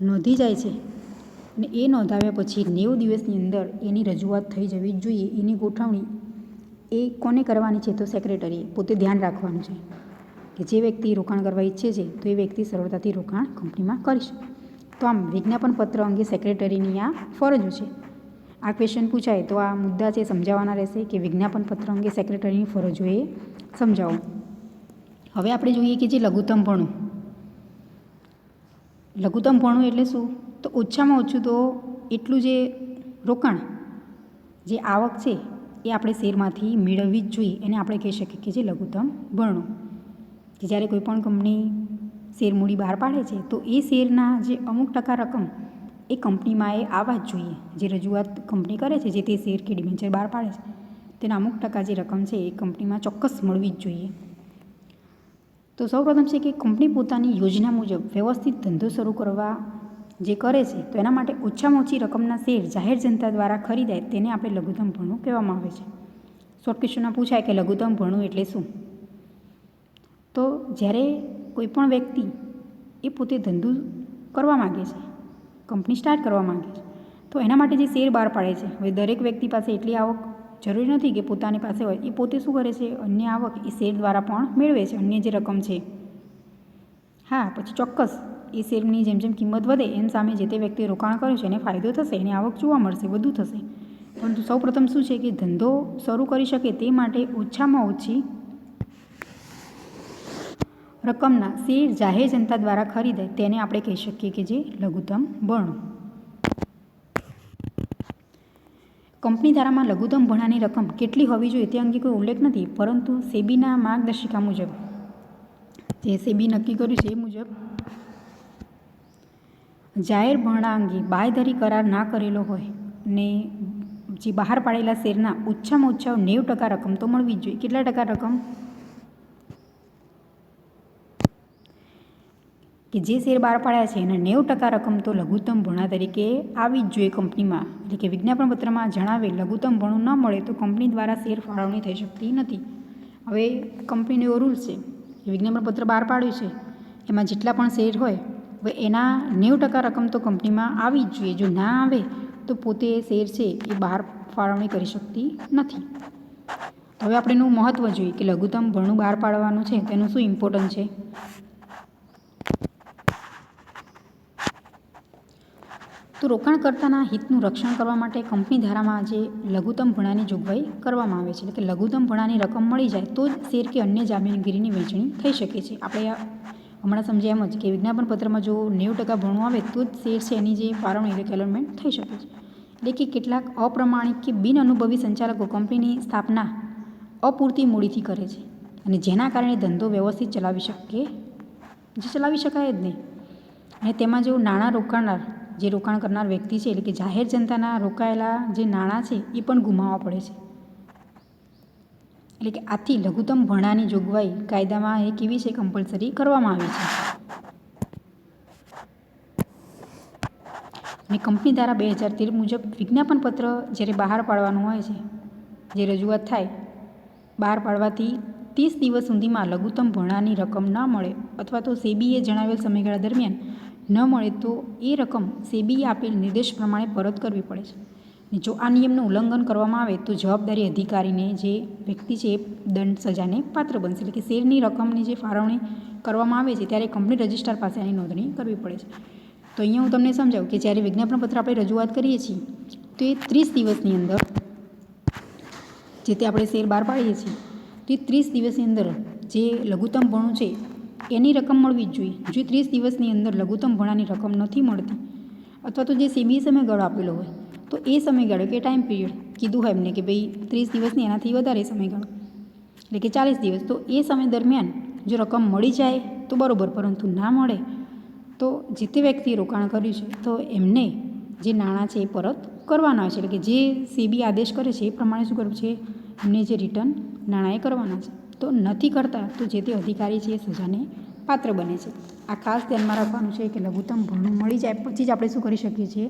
નોંધી જાય છે અને એ નોંધાવ્યા પછી 90 દિવસની અંદર એની રજૂઆત થઈ જવી જ જોઈએ. એની ગોઠવણી એ કોને કરવાની છે, તો સેક્રેટરીએ પોતે ધ્યાન રાખવાનું છે કે જે વ્યક્તિ રોકાણ કરવા ઈચ્છે છે તો એ વ્યક્તિ સરળતાથી રોકાણ કંપનીમાં કરી શકે. તો આમ વિજ્ઞાપન પત્ર અંગે સેક્રેટરીની આ ફરજો છે. આ ક્વેશ્ચન પૂછાય તો આ મુદ્દા છે સમજાવવાના રહેશે કે વિજ્ઞાપન પત્ર અંગે સેક્રેટરીની ફરજો એ સમજાવો. હવે આપણે જોઈએ કે જે લઘુત્તમ ભણું. લઘુત્તમ ભણું એટલે શું? તો ઓછામાં ઓછું તો એટલું જે રોકાણ, જે આવક છે એ આપણે શેરમાંથી મેળવવી જ જોઈએ. એને આપણે કહી શકીએ કે જે લઘુત્તમ ભરણું. કે જ્યારે કોઈ પણ કંપની શેર મૂડી બહાર પાડે છે તો એ શેરના જે અમુક ટકા રકમ એ કંપનીમાં એ આવવા જ જોઈએ. જે રજૂઆત કંપની કરે છે, જે તે શેર કે ડિબેન્ચર બહાર પાડે છે તેના અમુક ટકા જે રકમ છે એ કંપનીમાં ચોક્કસ મળવી જ જોઈએ. તો સૌપ્રથમ છે કે કંપની પોતાની યોજના મુજબ વ્યવસ્થિત ધંધો શરૂ કરવા જે કરે છે તો એના માટે ઓછામાં ઓછી રકમના શેર જાહેર જનતા દ્વારા ખરીદાય તેને આપણે લઘુત્તમ ભરણું કહેવામાં આવે છે. શોર્ટ ક્વેશ્ચનમાં પૂછાય કે લઘુત્તમ ભરણું એટલે શું? તો જ્યારે કોઈ પણ વ્યક્તિ એ પોતે ધંધો કરવા માગે છે, કંપની સ્ટાર્ટ કરવા માગે છે, તો એના માટે જે શેર બહાર પાડે છે, હવે દરેક વ્યક્તિ પાસે એટલી આવક જરૂરી નથી કે પોતાની પાસે હોય. એ પોતે શું કરે છે? અન્ય આવક એ શેર દ્વારા પણ મેળવે છે, અન્ય જે રકમ છે. હા, પછી ચોક્કસ એ શેરની જેમ જેમ કિંમત વધે એમ સામે જે તે વ્યક્તિએ રોકાણ કર્યું છે એને ફાયદો થશે, એની આવક જોવા મળશે, વધુ થશે. પરંતુ સૌપ્રથમ શું છે કે ધંધો શરૂ કરી શકે તે માટે ઓછામાં ઓછી રકમના શેર જાહેર જનતા દ્વારા ખરીદાય તેને આપણે કહી શકીએ કે જે લઘુત્તમ ભરણું. કંપની ધારામાં લઘુત્તમ ભરણાની રકમ કેટલી હોવી જોઈએ તે અંગે કોઈ ઉલ્લેખ નથી, પરંતુ સેબીના માર્ગદર્શિકા મુજબ, જે સેબી નક્કી કર્યું છે એ મુજબ જાહેર ભરણા અંગે બાંયધરી કરાર ના કરેલો હોય ને જે બહાર પાડેલા શેરના ઓછામાં ઓછા 90% રકમ તો મળવી જ જોઈએ. કેટલા ટકા રકમ? કે જે શેર બહાર પાડ્યા છે એના 90% રકમ તો લઘુત્તમ ભરણા તરીકે આવી જ જોઈએ કંપનીમાં. એટલે કે વિજ્ઞાપન પત્રમાં જણાવેલ લઘુત્તમ ભરણું ન મળે તો કંપની દ્વારા શેર ફાળવણી થઈ શકતી નથી. હવે કંપનીનો એવો રૂલ્સ છે કે વિજ્ઞાપન પત્ર બહાર પાડ્યું છે એમાં જેટલા પણ શેર હોય હવે એના 90% રકમ તો કંપનીમાં આવી જ જોઈએ. જો ના આવે તો પોતે એ શેર છે એ બહાર ફાળવણી કરી શકતી નથી. હવે આપણે એનું મહત્ત્વ જોઈએ કે લઘુત્તમ ભરણું બહાર પાડવાનું છે તેનું શું ઇમ્પોર્ટન્ટ છે. તો રોકાણકર્તાના હિતનું રક્ષણ કરવા માટે કંપની ધારામાં જે લઘુત્તમ ભરણાની જોગવાઈ કરવામાં આવે છે. એટલે કે લઘુત્તમ ભરણાની રકમ મળી જાય તો જ શેર કે અન્ય જામીનગીરીની વહેંચણી થઈ શકે છે. આપણે હમણાં સમજ્યા એમ જ કે વિજ્ઞાપન પત્રમાં જો 90% ભરણું આવે તો જ શેર છે એની જે ફાળવણી એટલે કે એલોટમેન્ટ થઈ શકે છે. એટલે કે કેટલાક અપ્રમાણિક કે બિનઅનુભવી સંચાલકો કંપનીની સ્થાપના અપૂરતી મૂડીથી કરે છે અને જેના કારણે ધંધો વ્યવસ્થિત ચલાવી શકાય જ નહીં. અને તેમાં જો નાણાં રોકાણનાર, જે રોકાણ કરનાર વ્યક્તિ છે એટલે કે જાહેર જનતાના રોકાયેલા જે નાણાં છે એ પણ ગુમાવવા પડે છે. એટલે કે આથી લઘુત્તમ ભરણાની જોગવાઈ કાયદામાં એ કેવી છે? કમ્પલસરી કરવામાં આવી છે. અને કંપની ધારા 2013 મુજબ વિજ્ઞાપન પત્ર જ્યારે બહાર પાડવાનું હોય છે, જે રજૂઆત થાય બહાર પાડવાથી 30 દિવસ સુધીમાં લઘુત્તમ ભરણાની રકમ ન મળે અથવા તો સેબીએ જણાવેલ સમયગાળા દરમિયાન ન મળે તો એ રકમ સેબીએ આપેલ નિર્દેશ પ્રમાણે પરત કરવી પડે છે. અને જો આ નિયમનું ઉલ્લંઘન કરવામાં આવે તો જવાબદારી અધિકારીને, જે વ્યક્તિ છે એ દંડ સજાને પાત્ર બનશે. એટલે કે શેરની રકમની જે ફાળવણી કરવામાં આવે છે ત્યારે કંપની રજિસ્ટ્રાર પાસે એની નોંધણી કરવી પડે છે. તો અહીંયા હું તમને સમજાવું કે જ્યારે વિજ્ઞાપન પત્ર આપણે રજૂઆત કરીએ છીએ તો એ 30 દિવસની અંદર જે તે આપણે શેર બહાર પાડીએ છીએ તો એ 30 દિવસની અંદર જે લઘુત્તમ ભરણું છે એની રકમ મળવી જ જોઈએ. જો 30 દિવસની અંદર લઘુત્તમ ભરણાની રકમ નથી મળતી અથવા તો જે સેબીએ સમયગાળો આપેલો હોય તો એ સમયગાળો કે ટાઈમ પીરિયડ કીધું હોય એમને કે ભાઈ 30 દિવસની એનાથી વધારે સમયગાળો એટલે કે 40 દિવસ, તો એ સમય દરમિયાન જો રકમ મળી જાય તો બરાબર, પરંતુ ના મળે તો જે તે વ્યક્તિએ રોકાણ કર્યું છે તો એમને જે નાણાં છે એ પરત કરવાના હોય છે. એટલે કે જે સેબી આદેશ કરે છે એ પ્રમાણે શું કરવું છે? એમને જે રિટર્ન નાણાં એ કરવાના છે. તો નથી કરતા તો જે તે અધિકારી છે એ સજાને પાત્ર બને છે. આ ખાસ ધ્યાનમાં રાખવાનું છે કે લઘુત્તમ ભરણું મળી જાય પછી જ આપણે શું કરી શકીએ છીએ?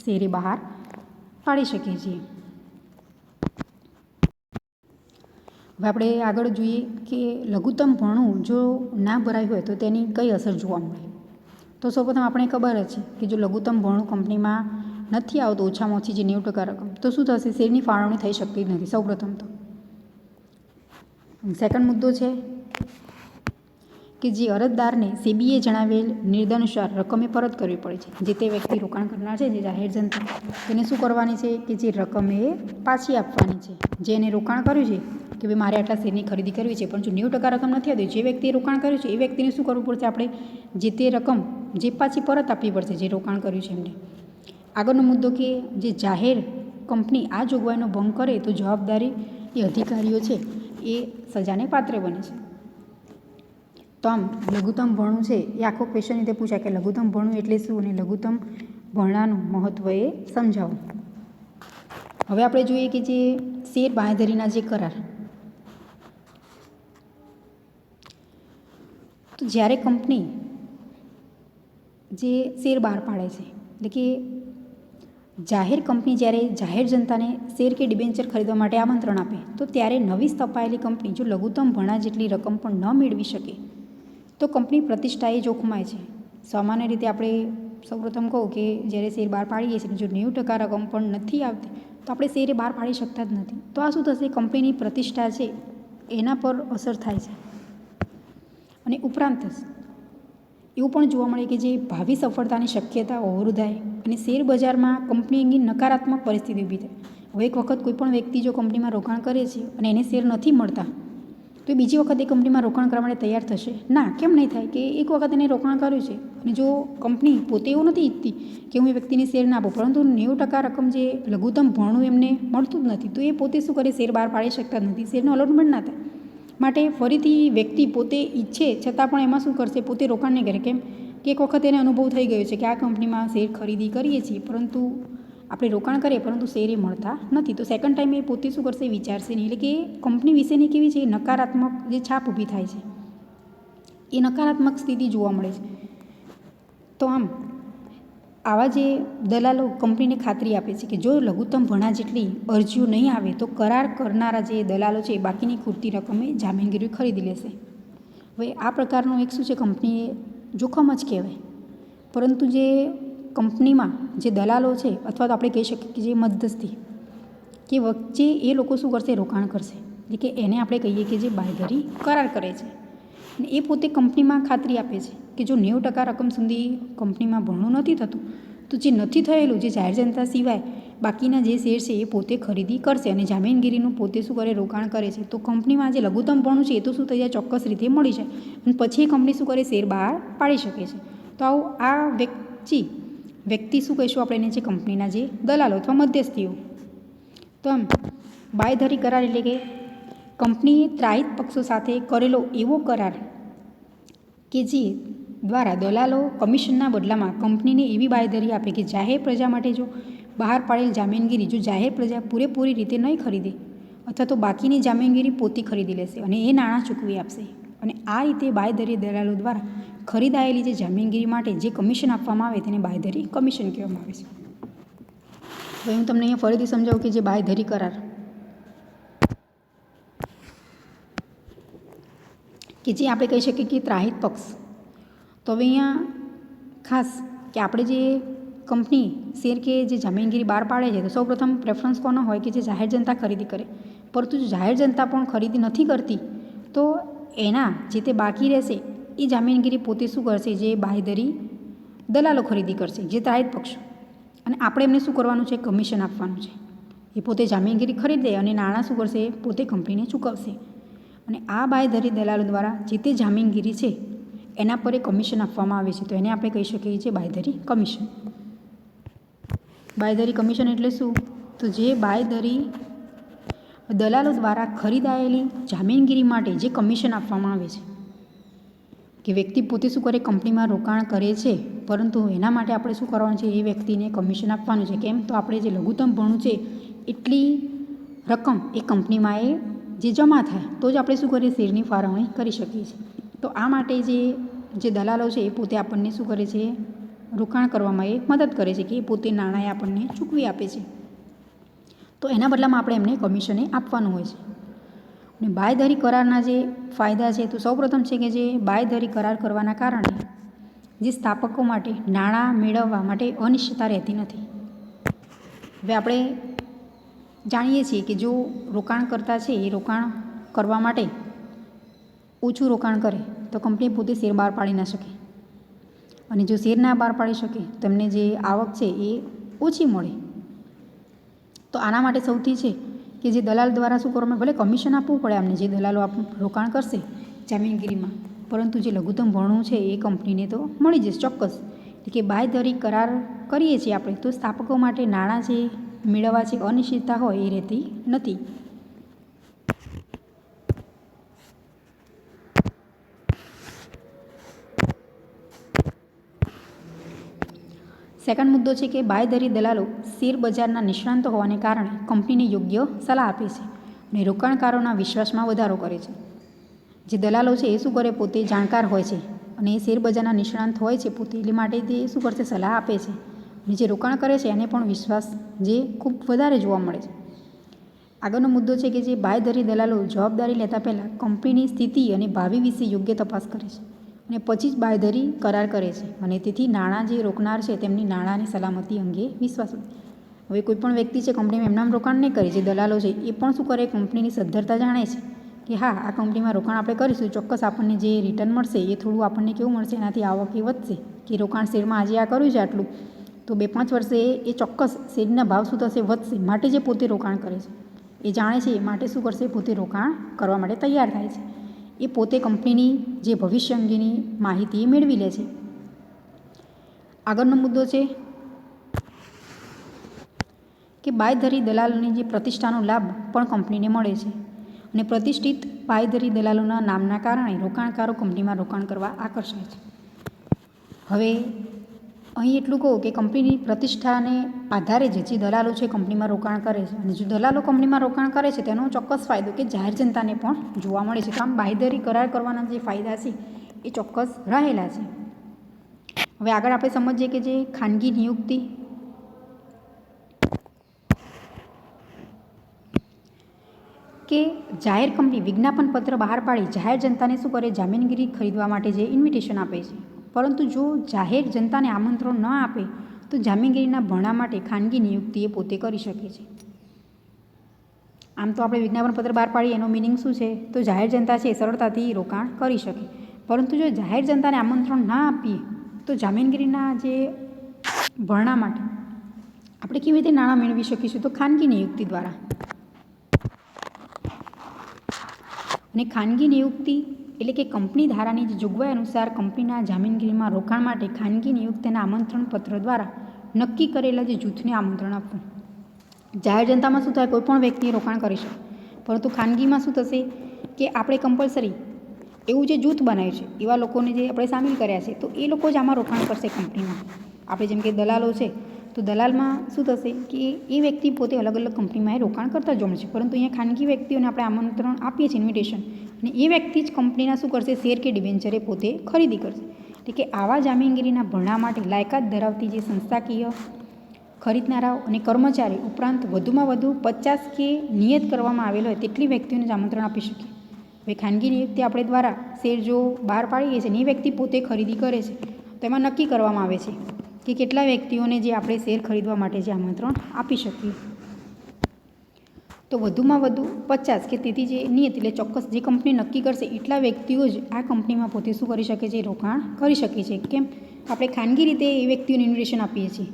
શેરે બહાર પાડી શકીએ છીએ. હવે આપણે આગળ જોઈએ કે લઘુત્તમ ભરણું જો ના ભરાયું હોય તો તેની કઈ અસર જોવા મળે. તો સૌપ્રથમ આપણે ખબર જ છે કે જો લઘુત્તમ ભરણું કંપનીમાં નથી આવતું ઓછામાં ઓછી જે 90% રકમ, તો શું થશે? શેરની ફાળવણી થઈ શકતી નથી સૌપ્રથમ તો. સેકન્ડ મુદ્દો છે કે જે અરજદારને સેબીએ જણાવેલ નિર્દેશાનુસાર રકમે પરત કરવી પડે છે. જે તે વ્યક્તિ રોકાણ કરનાર છે, જે જાહેર જનતા, તેને શું કરવાની છે કે જે રકમ એ પાછી આપવાની છે. જે એને રોકાણ કર્યું છે કે ભાઈ મારે આટલા શેરની ખરીદી કરવી છે, પણ જો 90% રકમ નથી આવતી, જે વ્યક્તિએ રોકાણ કર્યું છે એ વ્યક્તિને શું કરવું પડશે? આપણે જે તે રકમ જે પાછી પરત આપવી પડશે, જે રોકાણ કર્યું છે એમને. આગળનો મુદ્દો કે જે જાહેર કંપની આ જોગવાઈનો ભંગ કરે તો જવાબદારી એ અધિકારીઓ છે એ સજાને પાત્ર બને છે. તો આમ લઘુત્તમ ભરણું છે એ આખો ક્વેશ્ચન રીતે પૂછાય કે લઘુત્તમ ભરણું એટલે શું અને લઘુત્તમ ભરણાનું મહત્ત્વ એ સમજાવો. હવે આપણે જોઈએ કે જે શેર બાંહેધરીના જે કરાર, તો જ્યારે કંપની જે શેર બહાર પાડે છે, એટલે કે જાહેર કંપની જ્યારે જાહેર જનતાને શેર કે ડિબેન્ચર ખરીદવા માટે આમંત્રણ આપે, તો ત્યારે નવી સ્થપાયેલી કંપની જો લઘુત્તમ ભરણા જેટલી રકમ પણ ન મેળવી શકે તો કંપની પ્રતિષ્ઠા એ જોખમાય છે. સામાન્ય રીતે આપણે સૌપ્રથમ કહું કે જ્યારે શેર બહાર પાડીએ છીએ, જો 90% રકમ પણ નથી આવતી તો આપણે શેર બહાર પાડી શકતા જ નથી. તો આ શું થશે? કંપનીની પ્રતિષ્ઠા છે એના પર અસર થાય છે. અને ઉપરાંત એવું પણ જોવા મળે કે જે ભાવિ સફળતાની શક્યતા અવરોધાય અને શેર બજારમાં કંપની અંગે નકારાત્મક પરિસ્થિતિ ઊભી થાય. હવે એક વખત કોઈ પણ વ્યક્તિ જો કંપનીમાં રોકાણ કરે છે અને એને શેર નથી મળતા, તો એ બીજી વખત એ કંપનીમાં રોકાણ કરવા માટે તૈયાર થશે ના? કેમ નહીં થાય? કે એક વખત એને રોકાણ કર્યું છે અને જો કંપની પોતે એવું નથી ઈચ્છતી કે હું એ વ્યક્તિને શેર ના આપું, પરંતુ 90% રકમ જે લઘુત્તમ ભરણું એમને મળતું જ નથી, તો એ પોતે શું કરે? શેર બહાર પાડી શકતા જ નથી, શેરનો અલોટમેન્ટ ના થાય. માટે ફરીથી વ્યક્તિ પોતે ઈચ્છે છતાં પણ એમાં શું કરશે? પોતે રોકાણ નહીં કરે. કેમ કે એક વખત એને અનુભવ થઈ ગયો છે કે આ કંપનીમાં શેર ખરીદી કરીએ છીએ, પરંતુ આપણે રોકાણ કરીએ પરંતુ શેર એ મળતા નથી. તો સેકન્ડ ટાઈમ એ પોતે શું કરશે? વિચારશે નહીં. એટલે કે કંપની વિશેની કેવી છે? નકારાત્મક જે છાપ ઊભી થાય છે, એ નકારાત્મક સ્થિતિ જોવા મળે છે. તો આમ આવા જે દલાલો કંપનીને ખાતરી આપે છે કે જો લઘુત્તમ ભરણા જેટલી અરજીઓ નહીં આવે તો કરાર કરનારા જે દલાલો છે એ બાકીની ખૂટતી રકમે જામીનગીરી ખરીદી લેશે. હવે આ પ્રકારનું એક શું છે? કંપનીએ જોખમ જ કહેવાય. પરંતુ જે કંપનીમાં જે દલાલો છે, અથવા તો આપણે કહી શકીએ કે જે મધ્યસ્થી કે વચ્ચે, એ લોકો શું કરશે? રોકાણ કરશે. એટલે કે એને આપણે કહીએ કે જે બાંહેધરી કરાર કરે છે. અને એ પોતે કંપનીમાં ખાતરી આપે છે કે જો 90% રકમ સુધી કંપનીમાં ભરણું નથી થતું, તો જે નથી થયેલું, જે જાહેર જનતા સિવાય બાકીના જે શેર છે એ પોતે ખરીદી કરશે અને જામીનગીરીનું પોતે શું કરે? રોકાણ કરે છે. તો કંપનીમાં જે લઘુત્તમ ભરણું છે એ તો શું થઈ જાય? ચોક્કસ રીતે મળી જાય. અને પછી એ કંપની શું કરે? શેર બહાર પાડી શકે છે. તો આવું આ વ્યક્તિ શું કહીશું આપણે એને? જે કંપનીના જે દલાલો અથવા મધ્યસ્થીઓ. તો આમ બાંહેધરી કરાર એટલે કે કંપનીએ ત્રાહિત પક્ષો સાથે કરેલો એવો કરાર કે જે દ્વારા દલાલો કમિશનના બદલામાં કંપનીને એવી બાંહેધરી આપે કે જાહેર પ્રજા માટે જો બહાર પાડેલ જામીનગીરી જો જાહેર પ્રજા પૂરેપૂરી રીતે નહીં ખરીદે અથવા તો બાકીની જામીનગીરી પોતે ખરીદી લેશે અને એ નાણાં ચૂકવી આપશે. અને આ રીતે બાંહેધરી દલાલો દ્વારા ખરીદાયેલી જે જામીનગીરી માટે જે કમિશન આપવામાં આવે તેને બાંહેધરી કમિશન કહેવામાં આવે છે. હવે હું તમને અહીંયા ફરીથી સમજાવું કે જે બાંહેધરી કરાર કે જે આપણે કહી શકીએ કે ત્રાહિત પક્ષ. તો હવે અહીંયા ખાસ કે આપણે જે કંપની શેર કે જે જામીનગીરી બહાર પાડે છે, તો સૌપ્રથમ પ્રેફરન્સ કોનો હોય? કે જે જાહેર જનતા ખરીદી કરે. પરંતુ જો જાહેર જનતા પણ ખરીદી નથી કરતી, તો એના જે તે બાકી રહેશે એ જામીનગીરી પોતે શું કરશે? જે બાંહેધરી દલાલો ખરીદી કરશે, જે ત્રાહિત પક્ષ. અને આપણે એમને શું કરવાનું છે? કમિશન આપવાનું છે. એ પોતે જામીનગીરી ખરીદે અને નાણાં શું કરશે? પોતે કંપનીને ચૂકવશે. અને આ બાંહેધરી દલાલો દ્વારા જે તે જામીનગીરી છે એના પર એ કમિશન આપવામાં આવે છે. તો એને આપણે કહી શકીએ છીએ બાંહેધરી કમિશન. બાંહેધરી કમિશન એટલે શું? તો જે બાંહેધરી દલાલો દ્વારા ખરીદાયેલી જામીનગીરી માટે જે કમિશન આપવામાં આવે છે, કે વ્યક્તિ પોતે શું કરે? કંપનીમાં રોકાણ કરે છે, પરંતુ એના માટે આપણે શું કરવાનું છે? એ વ્યક્તિને કમિશન આપવાનું છે. કેમ? તો આપણે જે લઘુત્તમ ભરણું છે એટલી રકમ એ કંપનીમાં એ જે જમા થાય તો જ આપણે શું કરીએ? શેરની ફાળવણી કરી શકીએ છીએ. તો આ માટે જે દલાલો છે એ પોતે આપણને શું કરે છે? રોકાણ કરવામાં એ મદદ કરે છે કે એ પોતે નાણાં આપણને ચૂકવી આપે છે. તો એના બદલામાં આપણે એમને કમિશને આપવાનું હોય છે. અને બાંહેધરી કરારના જે ફાયદા છે, તો સૌપ્રથમ છે કે જે બાંહેધરી કરાર કરવાના કારણે જે સ્થાપકો માટે નાણાં મેળવવા માટે અનિશ્ચિતતા રહેતી નથી. હવે આપણે જાણીએ છીએ કે જો રોકાણકર્તા છે એ રોકાણ કરવા માટે ઓછું રોકાણ કરે તો કંપની પોતે શેર બહાર પાડી ના શકે, અને જો શેર ના બહાર પાડી શકે તો એમને જે આવક છે એ ઓછી મળે. તો આના માટે સૌથી છે કે જે દલાલ દ્વારા શું કરવામાં, ભલે કમિશન આપવું પડે અમને, જે દલાલો રોકાણ કરશે જામીનગીરીમાં, પરંતુ જે લઘુત્તમ ભરણું છે એ કંપનીને તો મળી જશે ચોક્કસ. એટલે કે બાંયધરી કરાર કરીએ છીએ આપણે, તો સ્થાપકો માટે નાણાં જે મેળવવા છે અનિશ્ચિતતા હોય એ રહેતી નથી. સેકન્ડ મુદ્દો છે કે બાંયધરી દલાલો શેર બજારના નિષ્ણાંતો હોવાને કારણે કંપનીને યોગ્ય સલાહ આપે છે અને રોકાણકારોના વિશ્વાસમાં વધારો કરે છે. જે દલાલો છે એ શું કરે, પોતે જાણકાર હોય છે અને એ શેરબજારના નિષ્ણાંત હોય છે પોતે, એટલે માટે તે શું કરશે, સલાહ આપે છે. અને જે રોકાણ કરે છે એને પણ વિશ્વાસ જે ખૂબ વધારે જોવા મળે છે. આગળનો મુદ્દો છે કે જે બાંયધરી દલાલો જવાબદારી લેતા પહેલાં કંપનીની સ્થિતિ અને ભાવિ વિશે યોગ્ય તપાસ કરે છે અને પછી જ બાંયધરી કરાર કરે છે, અને તેથી નાણાં જે રોકનાર છે તેમની નાણાંની સલામતી અંગે વિશ્વાસ. હવે કોઈપણ વ્યક્તિ છે કંપનીમાં એમનામ રોકાણ નહીં કરે, જે દલાલો છે એ પણ શું કરે, કંપનીની સદ્ધરતા જાણે છે કે હા આ કંપનીમાં રોકાણ આપણે કરીશું, ચોક્કસ આપણને જે રિટર્ન મળશે એ થોડું આપણને કેવું મળશે, એનાથી આવક એ વધશે. કે રોકાણ શેરમાં આજે આ કર્યું છે આટલું, તો 2-5 વર્ષે એ ચોક્કસ શેરના ભાવ શું થશે, વધશે. માટે જે પોતે રોકાણ કરે છે એ જાણે છે, એ માટે શું કરશે, પોતે રોકાણ કરવા માટે તૈયાર થાય છે. એ પોતે કંપનીની જે ભવિષ્ય અંગેની માહિતી મેળવી લે છે. આગળનો મુદ્દો છે કે બાંયધરી દલાલોની જે પ્રતિષ્ઠાનો લાભ પણ કંપનીને મળે છે, અને પ્રતિષ્ઠિત બાંયધરી દલાલોના નામના કારણે રોકાણકારો કંપનીમાં રોકાણ કરવા આકર્ષાય છે. હવે અહીં એટલું કહું કે કંપનીની પ્રતિષ્ઠાને આધારે જ જે દલાલો છે કંપનીમાં રોકાણ કરે છે, અને જો દલાલો કંપનીમાં રોકાણ કરે છે તેનો ચોક્કસ ફાયદો કે જાહેર જનતાને પણ જોવા મળે છે. તો આમ બાંયધરી કરાર કરવાના જે ફાયદા છે એ ચોક્કસ રહેલા છે. હવે આગળ આપણે સમજીએ કે જે ખાનગી નિયુક્તિ કે જાહેર કંપની વિજ્ઞાપન પત્ર બહાર પાડી જાહેર જનતાને શું કરે, જામીનગીરી ખરીદવા માટે જે ઇન્વિટેશન આપે છે. પરંતુ જો જાહેર જનતાને આમંત્રણ ન આપે તો જામીનગીરીના ભરણા માટે ખાનગી નિયુક્તિ એ પોતે કરી શકે છે. આમ તો આપણે વિજ્ઞાપન પત્ર બહાર પાડીએ એનો મિનિંગ શું છે, તો જાહેર જનતા છે એ સરળતાથી રોકાણ કરી શકે. પરંતુ જો જાહેર જનતાને આમંત્રણ ના આપીએ તો જામીનગીરીના જે ભરણા માટે આપણે કેવી રીતે નાણાં મેળવી શકીશું, તો ખાનગી નિયુક્તિ દ્વારા. અને ખાનગી નિયુક્તિ એટલે કે કંપની ધારાની જે જોગવાઈ અનુસાર કંપનીના જામીનગીરીમાં રોકાણ માટે ખાનગી નિયુક્તિના આમંત્રણ પત્ર દ્વારા નક્કી કરેલા જે જૂથને આમંત્રણ આપવું. જાહેર જનતામાં શું થાય, કોઈ પણ વ્યક્તિ રોકાણ કરી શકે, પરંતુ ખાનગીમાં શું થશે કે આપણે કમ્પલસરી એવું જે જૂથ બનાવ્યું છે એવા લોકોને જે આપણે સામેલ કર્યા છે, તો એ લોકો જ આમાં રોકાણ કરશે કંપનીમાં. આપણે જેમ કે દલાલો છે તો દલાલમાં શું થશે કે એ વ્યક્તિ પોતે અલગ અલગ કંપનીમાં એ રોકાણ કરતા જોવા મળશે, પરંતુ અહીંયા ખાનગી વ્યક્તિઓને આપણે આમંત્રણ આપીએ છીએ, ઇન્વિટેશન, અને એ વ્યક્તિ જ કંપનીના શું કરશે, શેર કે ડિબેન્ચર એ પોતે ખરીદી કરશે. એટલે કે આવા જામીનગીરીના ભરણા માટે લાયકાત ધરાવતી જે સંસ્થાકીય ખરીદનારાઓ અને કર્મચારી ઉપરાંત વધુમાં વધુ 50 કે નિયત કરવામાં આવેલ હોય તેટલી વ્યક્તિઓને જ આમંત્રણ આપી શકીએ. હવે ખાનગી નિયુક્તિ આપણે દ્વારા શેર જો બહાર પાડીએ છીએ અને એ વ્યક્તિ પોતે ખરીદી કરે છે, તો એમાં નક્કી કરવામાં આવે છે કે કેટલા વ્યક્તિઓને જે આપણે શેર ખરીદવા માટે જે આમંત્રણ આપી શકીએ. તો વધુમાં વધુ 50 કે તેથી જે નિયત એટલે ચોક્કસ જે કંપની નક્કી કરશે એટલા વ્યક્તિઓ જ આ કંપનીમાં પોતે શું કરી શકે છે, રોકાણ કરી શકે છે. કેમ, આપણે ખાનગી રીતે એ વ્યક્તિઓને ઇન્વિટેશન આપીએ છીએ.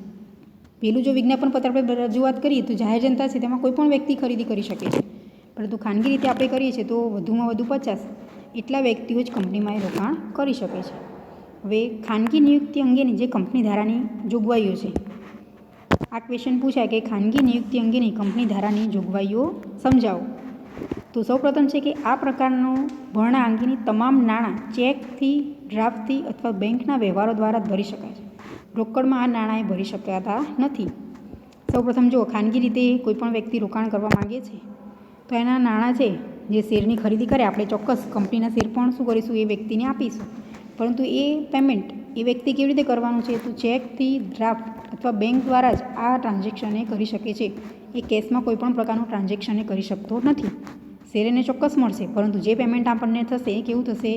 પેલું જો વિજ્ઞાપન પત્ર આપણે રજૂઆત કરીએ તો જાહેર જનતા છે તેમાં કોઈ પણ વ્યક્તિ ખરીદી કરી શકે છે, પરંતુ ખાનગી રીતે આપણે કરીએ છીએ તો વધુમાં વધુ 50 એટલા વ્યક્તિઓ જ કંપનીમાં એ રોકાણ કરી શકે છે. હવે ખાનગી નિયુક્તિ અંગેની જે કંપની ધારાની જોગવાઈઓ છે, આ ક્વેશ્ચન પૂછાય કે ખાનગી નિયુક્તિ અંગેની કંપની ધારાની જોગવાઈઓ સમજાવો. તો સૌપ્રથમ છે કે આ પ્રકારનો ભરણા અંગેની તમામ નાણાં ચેકથી, ડ્રાફ્ટથી અથવા બેંકના વ્યવહારો દ્વારા જ ભરી શકાય છે. રોકડમાં આ નાણાં એ ભરી શકાતા નથી. સૌપ્રથમ જો ખાનગી રીતે કોઈ પણ વ્યક્તિ રોકાણ કરવા માગે છે તો એના નાણાં છે જે શેરની ખરીદી કરે, આપણે ચોક્કસ કંપનીના શેર પણ શું કરીશું, એ વ્યક્તિને આપીશું. પરંતુ એ પેમેન્ટ એ વ્યક્તિ કેવી રીતે કરવાનું છે, તો ચેકથી, ડ્રાફ્ટ અથવા બેંક દ્વારા જ આ ટ્રાન્ઝેક્શન એ કરી શકે છે. એ કેશમાં કોઈ પણ પ્રકારનું ટ્રાન્ઝેક્શન એ કરી શકતો નથી. શેર એને ચોક્કસ મળશે, પરંતુ જે પેમેન્ટ આપણને થશે એ કેવું થશે,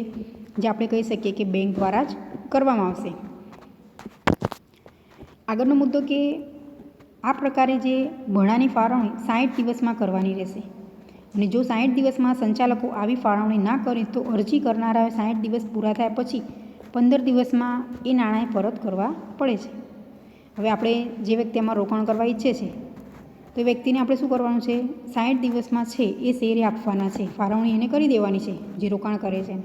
જે આપણે કહી શકીએ કે બેંક દ્વારા જ કરવામાં આવશે. આગળનો મુદ્દો કે આ પ્રકારે જે ભરણાની ફાળવણી 60 દિવસમાં કરવાની રહેશે. અને જો 60 દિવસમાં સંચાલકો આવી ફાળવણી ના કરે તો અરજી કરનારાએ 60 દિવસ પૂરા થયા પછી 15 દિવસમાં એ નાણાં પરત કરવા પડે છે. હવે આપણે જે વ્યક્તિ આમાં રોકાણ કરવા ઈચ્છે છે તો એ વ્યક્તિને આપણે શું કરવાનું છે, 60 દિવસમાં છે એ શેર આપવાના છે, ફાળવણી એને કરી દેવાની છે જે રોકાણ કરે છે.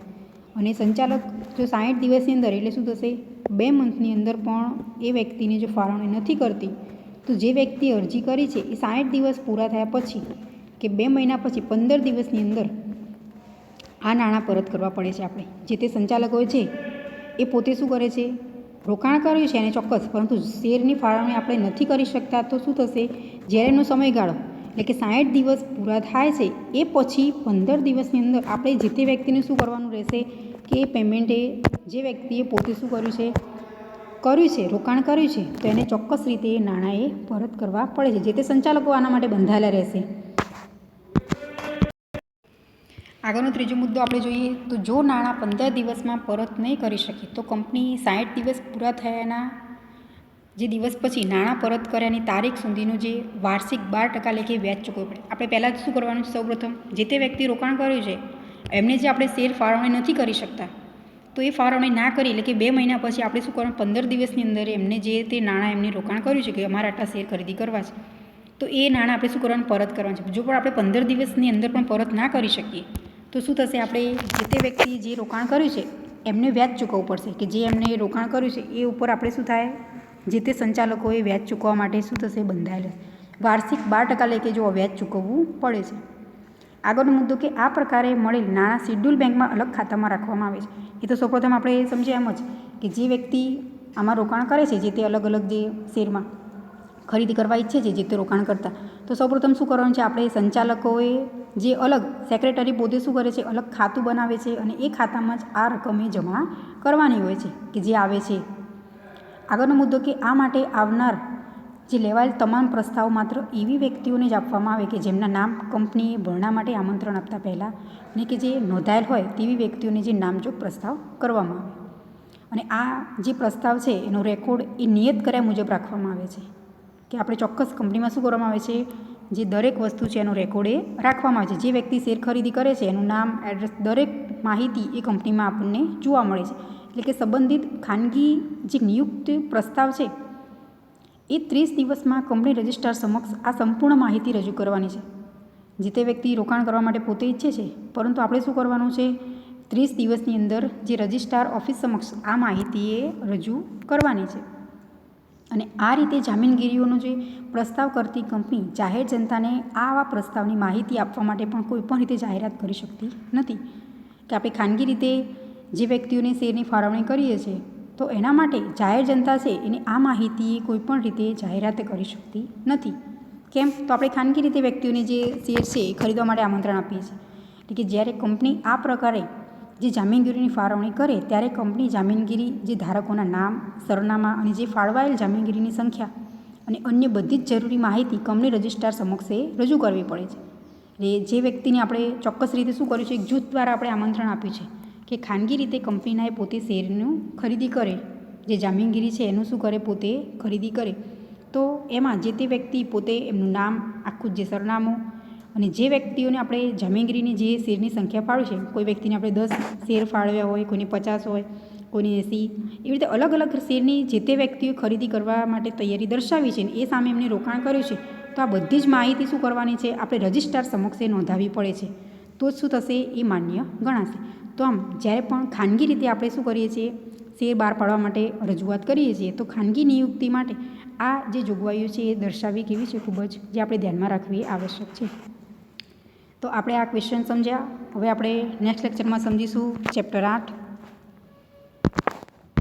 અને સંચાલક જો 60 દિવસની અંદર એટલે શું થશે, 2 મંથની અંદર પણ એ વ્યક્તિને જો ફાળવણી નથી કરતી તો જે વ્યક્તિ અરજી કરી છે એ 60 દિવસ પૂરા થયા પછી કે 2 મહિના પછી 15 દિવસની અંદર આ નાણાં પરત કરવા પડે છે. આપણે જે તે સંચાલકો છે એ પોતે શું કરે છે, રોકાણ કર્યું છે એને ચોક્કસ, પરંતુ શેરની ફાળવણી આપણે નથી કરી શકતા તો શું થશે, જ્યારે એનો સમયગાળો એટલે કે 60 દિવસ પૂરા થાય છે એ પછી 15 દિવસની અંદર આપણે જે તે વ્યક્તિને શું કરવાનું રહેશે કે એ પેમેન્ટ જે વ્યક્તિએ પોતે શું કર્યું છે, રોકાણ કર્યું છે તો એને ચોક્કસ રીતે એ નાણાં એ પરત કરવા પડે છે. જે તે સંચાલકો આના માટે બંધાયેલા રહેશે. આગળનો ત્રીજો મુદ્દો આપણે જોઈએ તો જો નાણાં 15 દિવસમાં પરત નહીં કરી શકે તો કંપની 60 દિવસ પૂરા થયાના જે દિવસ પછી નાણાં પરત કર્યાની તારીખ સુધીનું જે વાર્ષિક 12% લેખે વ્યાજ ચૂકવવું પડે. આપણે પહેલાં જ શું કરવાનું છે, સૌપ્રથમ જે તે વ્યક્તિ રોકાણ કર્યું છે એમને જે આપણે શેર ફાળવણી નથી કરી શકતા તો એ ફાળવણી ના કરી એટલે કે 2 મહિના પછી આપણે શું કરવાનું, 15 દિવસની અંદર એમને જે તે નાણાં એમને રોકાણ કર્યું છે કે અમારે આટલા શેર ખરીદી કરવા છે તો એ નાણાં આપણે શું કરવાનું, પરત કરવાનું છે. જો પણ આપણે 15 દિવસની અંદર પણ પરત ના કરી શકીએ તો શું થશે, આપણે જે તે વ્યક્તિએ જે રોકાણ કર્યું છે એમને વ્યાજ ચૂકવવું પડશે કે જે એમને રોકાણ કર્યું છે એ ઉપર આપણે શું થાય, જે તે સંચાલકોએ વ્યાજ ચૂકવવા માટે શું થશે, બંધાયેલા વાર્ષિક 12% લેખે જો વ્યાજ ચૂકવવું પડે છે. આગળનો મુદ્દો કે આ પ્રકારે મળેલ નાણાં શેડ્યુલ બેંકમાં અલગ ખાતામાં રાખવામાં આવે છે. એ તો સૌપ્રથમ આપણે સમજીએ એમ જ કે જે વ્યક્તિ આમાં રોકાણ કરે છે જે તે અલગ અલગ જે શેરમાં ખરીદી કરવા ઈચ્છે છે જે તે રોકાણ કરતા, તો સૌપ્રથમ શું કરવાનું છે, આપણે સંચાલકોએ જે અલગ સેક્રેટરી પોતે શું કરે છે, અલગ ખાતું બનાવે છે અને એ ખાતામાં જ આ રકમે જમા કરવાની હોય છે કે જે આવે છે. આગળનો મુદ્દો કે આ માટે આવનાર જે લેવાયેલ તમામ પ્રસ્તાવ માત્ર એવી વ્યક્તિઓને જ આપવામાં આવે કે જેમના નામ કંપનીએ ભરણા માટે આમંત્રણ આપતા પહેલાં ને કે જે નોંધાયેલ હોય તેવી વ્યક્તિઓને જે નામજોગ પ્રસ્તાવ કરવામાં આવે. અને આ જે પ્રસ્તાવ છે એનો રેકોર્ડ એ નિયત કર્યા મુજબ રાખવામાં આવે છે કે આપણે ચોક્કસ કંપનીમાં શું કરવામાં આવે છે, જે દરેક વસ્તુ છે એનો રેકોર્ડ એ રાખવામાં આવે છે. જે વ્યક્તિ શેર ખરીદી કરે છે એનું નામ, એડ્રેસ, દરેક માહિતી એ કંપનીમાં આપણને જોવા મળે છે. એટલે કે સંબંધિત ખાનગી જે નિયુક્ત પ્રસ્તાવ છે એ 30 દિવસમાં કંપની રજિસ્ટ્રાર સમક્ષ આ સંપૂર્ણ માહિતી રજૂ કરવાની છે. જે તે વ્યક્તિ રોકાણ કરવા માટે પોતે ઈચ્છે છે, પરંતુ આપણે શું કરવાનું છે, 30 દિવસની અંદર જે રજિસ્ટ્રાર ઓફિસ સમક્ષ આ માહિતી એ રજૂ કરવાની છે. અને આ રીતે જામીનગીરીઓનો જે પ્રસ્તાવ કરતી કંપની જાહેર જનતાને આવા પ્રસ્તાવની માહિતી આપવા માટે પણ કોઈ પણ રીતે જાહેરાત કરી શકતી નથી. કે આપણે ખાનગી રીતે જે વ્યક્તિઓને શેરની ફાળવણી કરીએ છીએ તો એના માટે જાહેર જનતા છે એને આ માહિતી કોઈ પણ રીતે જાહેરાત કરી શકતી નથી. કેમ, તો આપણે ખાનગી રીતે વ્યક્તિઓને જે શેર છે એ ખરીદવા માટે આમંત્રણ આપીએ છીએ. એટલે કે જ્યારે કંપની આ પ્રકારે જે જામીનગીરીની ફાળવણી કરે ત્યારે કંપની જામીનગીરી જે ધારકોના નામ, સરનામા અને જે ફાળવાયેલ જામીનગીરીની સંખ્યા અને અન્ય બધી જ જરૂરી માહિતી કંપની રજિસ્ટ્રાર સમક્ષે રજૂ કરવી પડે છે. એટલે જે વ્યક્તિને આપણે ચોક્કસ રીતે શું કર્યું છે, એક જૂથ દ્વારા આપણે આમંત્રણ આપ્યું છે કે ખાનગી રીતે કંપનીના એ પોતે શેરનું ખરીદી કરે, જે જામીનગીરી છે એનું શું કરે, પોતે ખરીદી કરે, તો એમાં જે તે વ્યક્તિ પોતે એમનું નામ, આખું જે સરનામું અને જે વ્યક્તિઓને આપણે જામીનગીરીની જે શેરની સંખ્યા ફાળવી છે, કોઈ વ્યક્તિને આપણે 10 શેર ફાળવ્યા હોય, કોઈને 50 હોય, કોઈને 80, એવી રીતે અલગ અલગ શેરની જે તે વ્યક્તિઓએ ખરીદી કરવા માટે તૈયારી દર્શાવી છે ને એ સામે એમને રોકાણ કર્યું છે, તો આ બધી જ માહિતી શું કરવાની છે, આપણે રજિસ્ટ્રાર સમક્ષે નોંધાવવી પડે છે. તો જ શું થશે, એ માન્ય ગણાશે. તો આમ જ્યારે પણ ખાનગી રીતે આપણે શું કરીએ છીએ, શેર બહાર પાડવા માટે રજૂઆત કરીએ છીએ તો ખાનગી નિયુક્તિ માટે આ જે જોગવાઈઓ છે એ દર્શાવવી કેવી છે, ખૂબ જ જે આપણે ધ્યાનમાં રાખવી આવશ્યક છે. તો આપણે આ ક્વેશ્ચન સમજ્યા. હવે આપણે નેક્સ્ટ લેક્ચરમાં સમજીશું ચેપ્ટર 8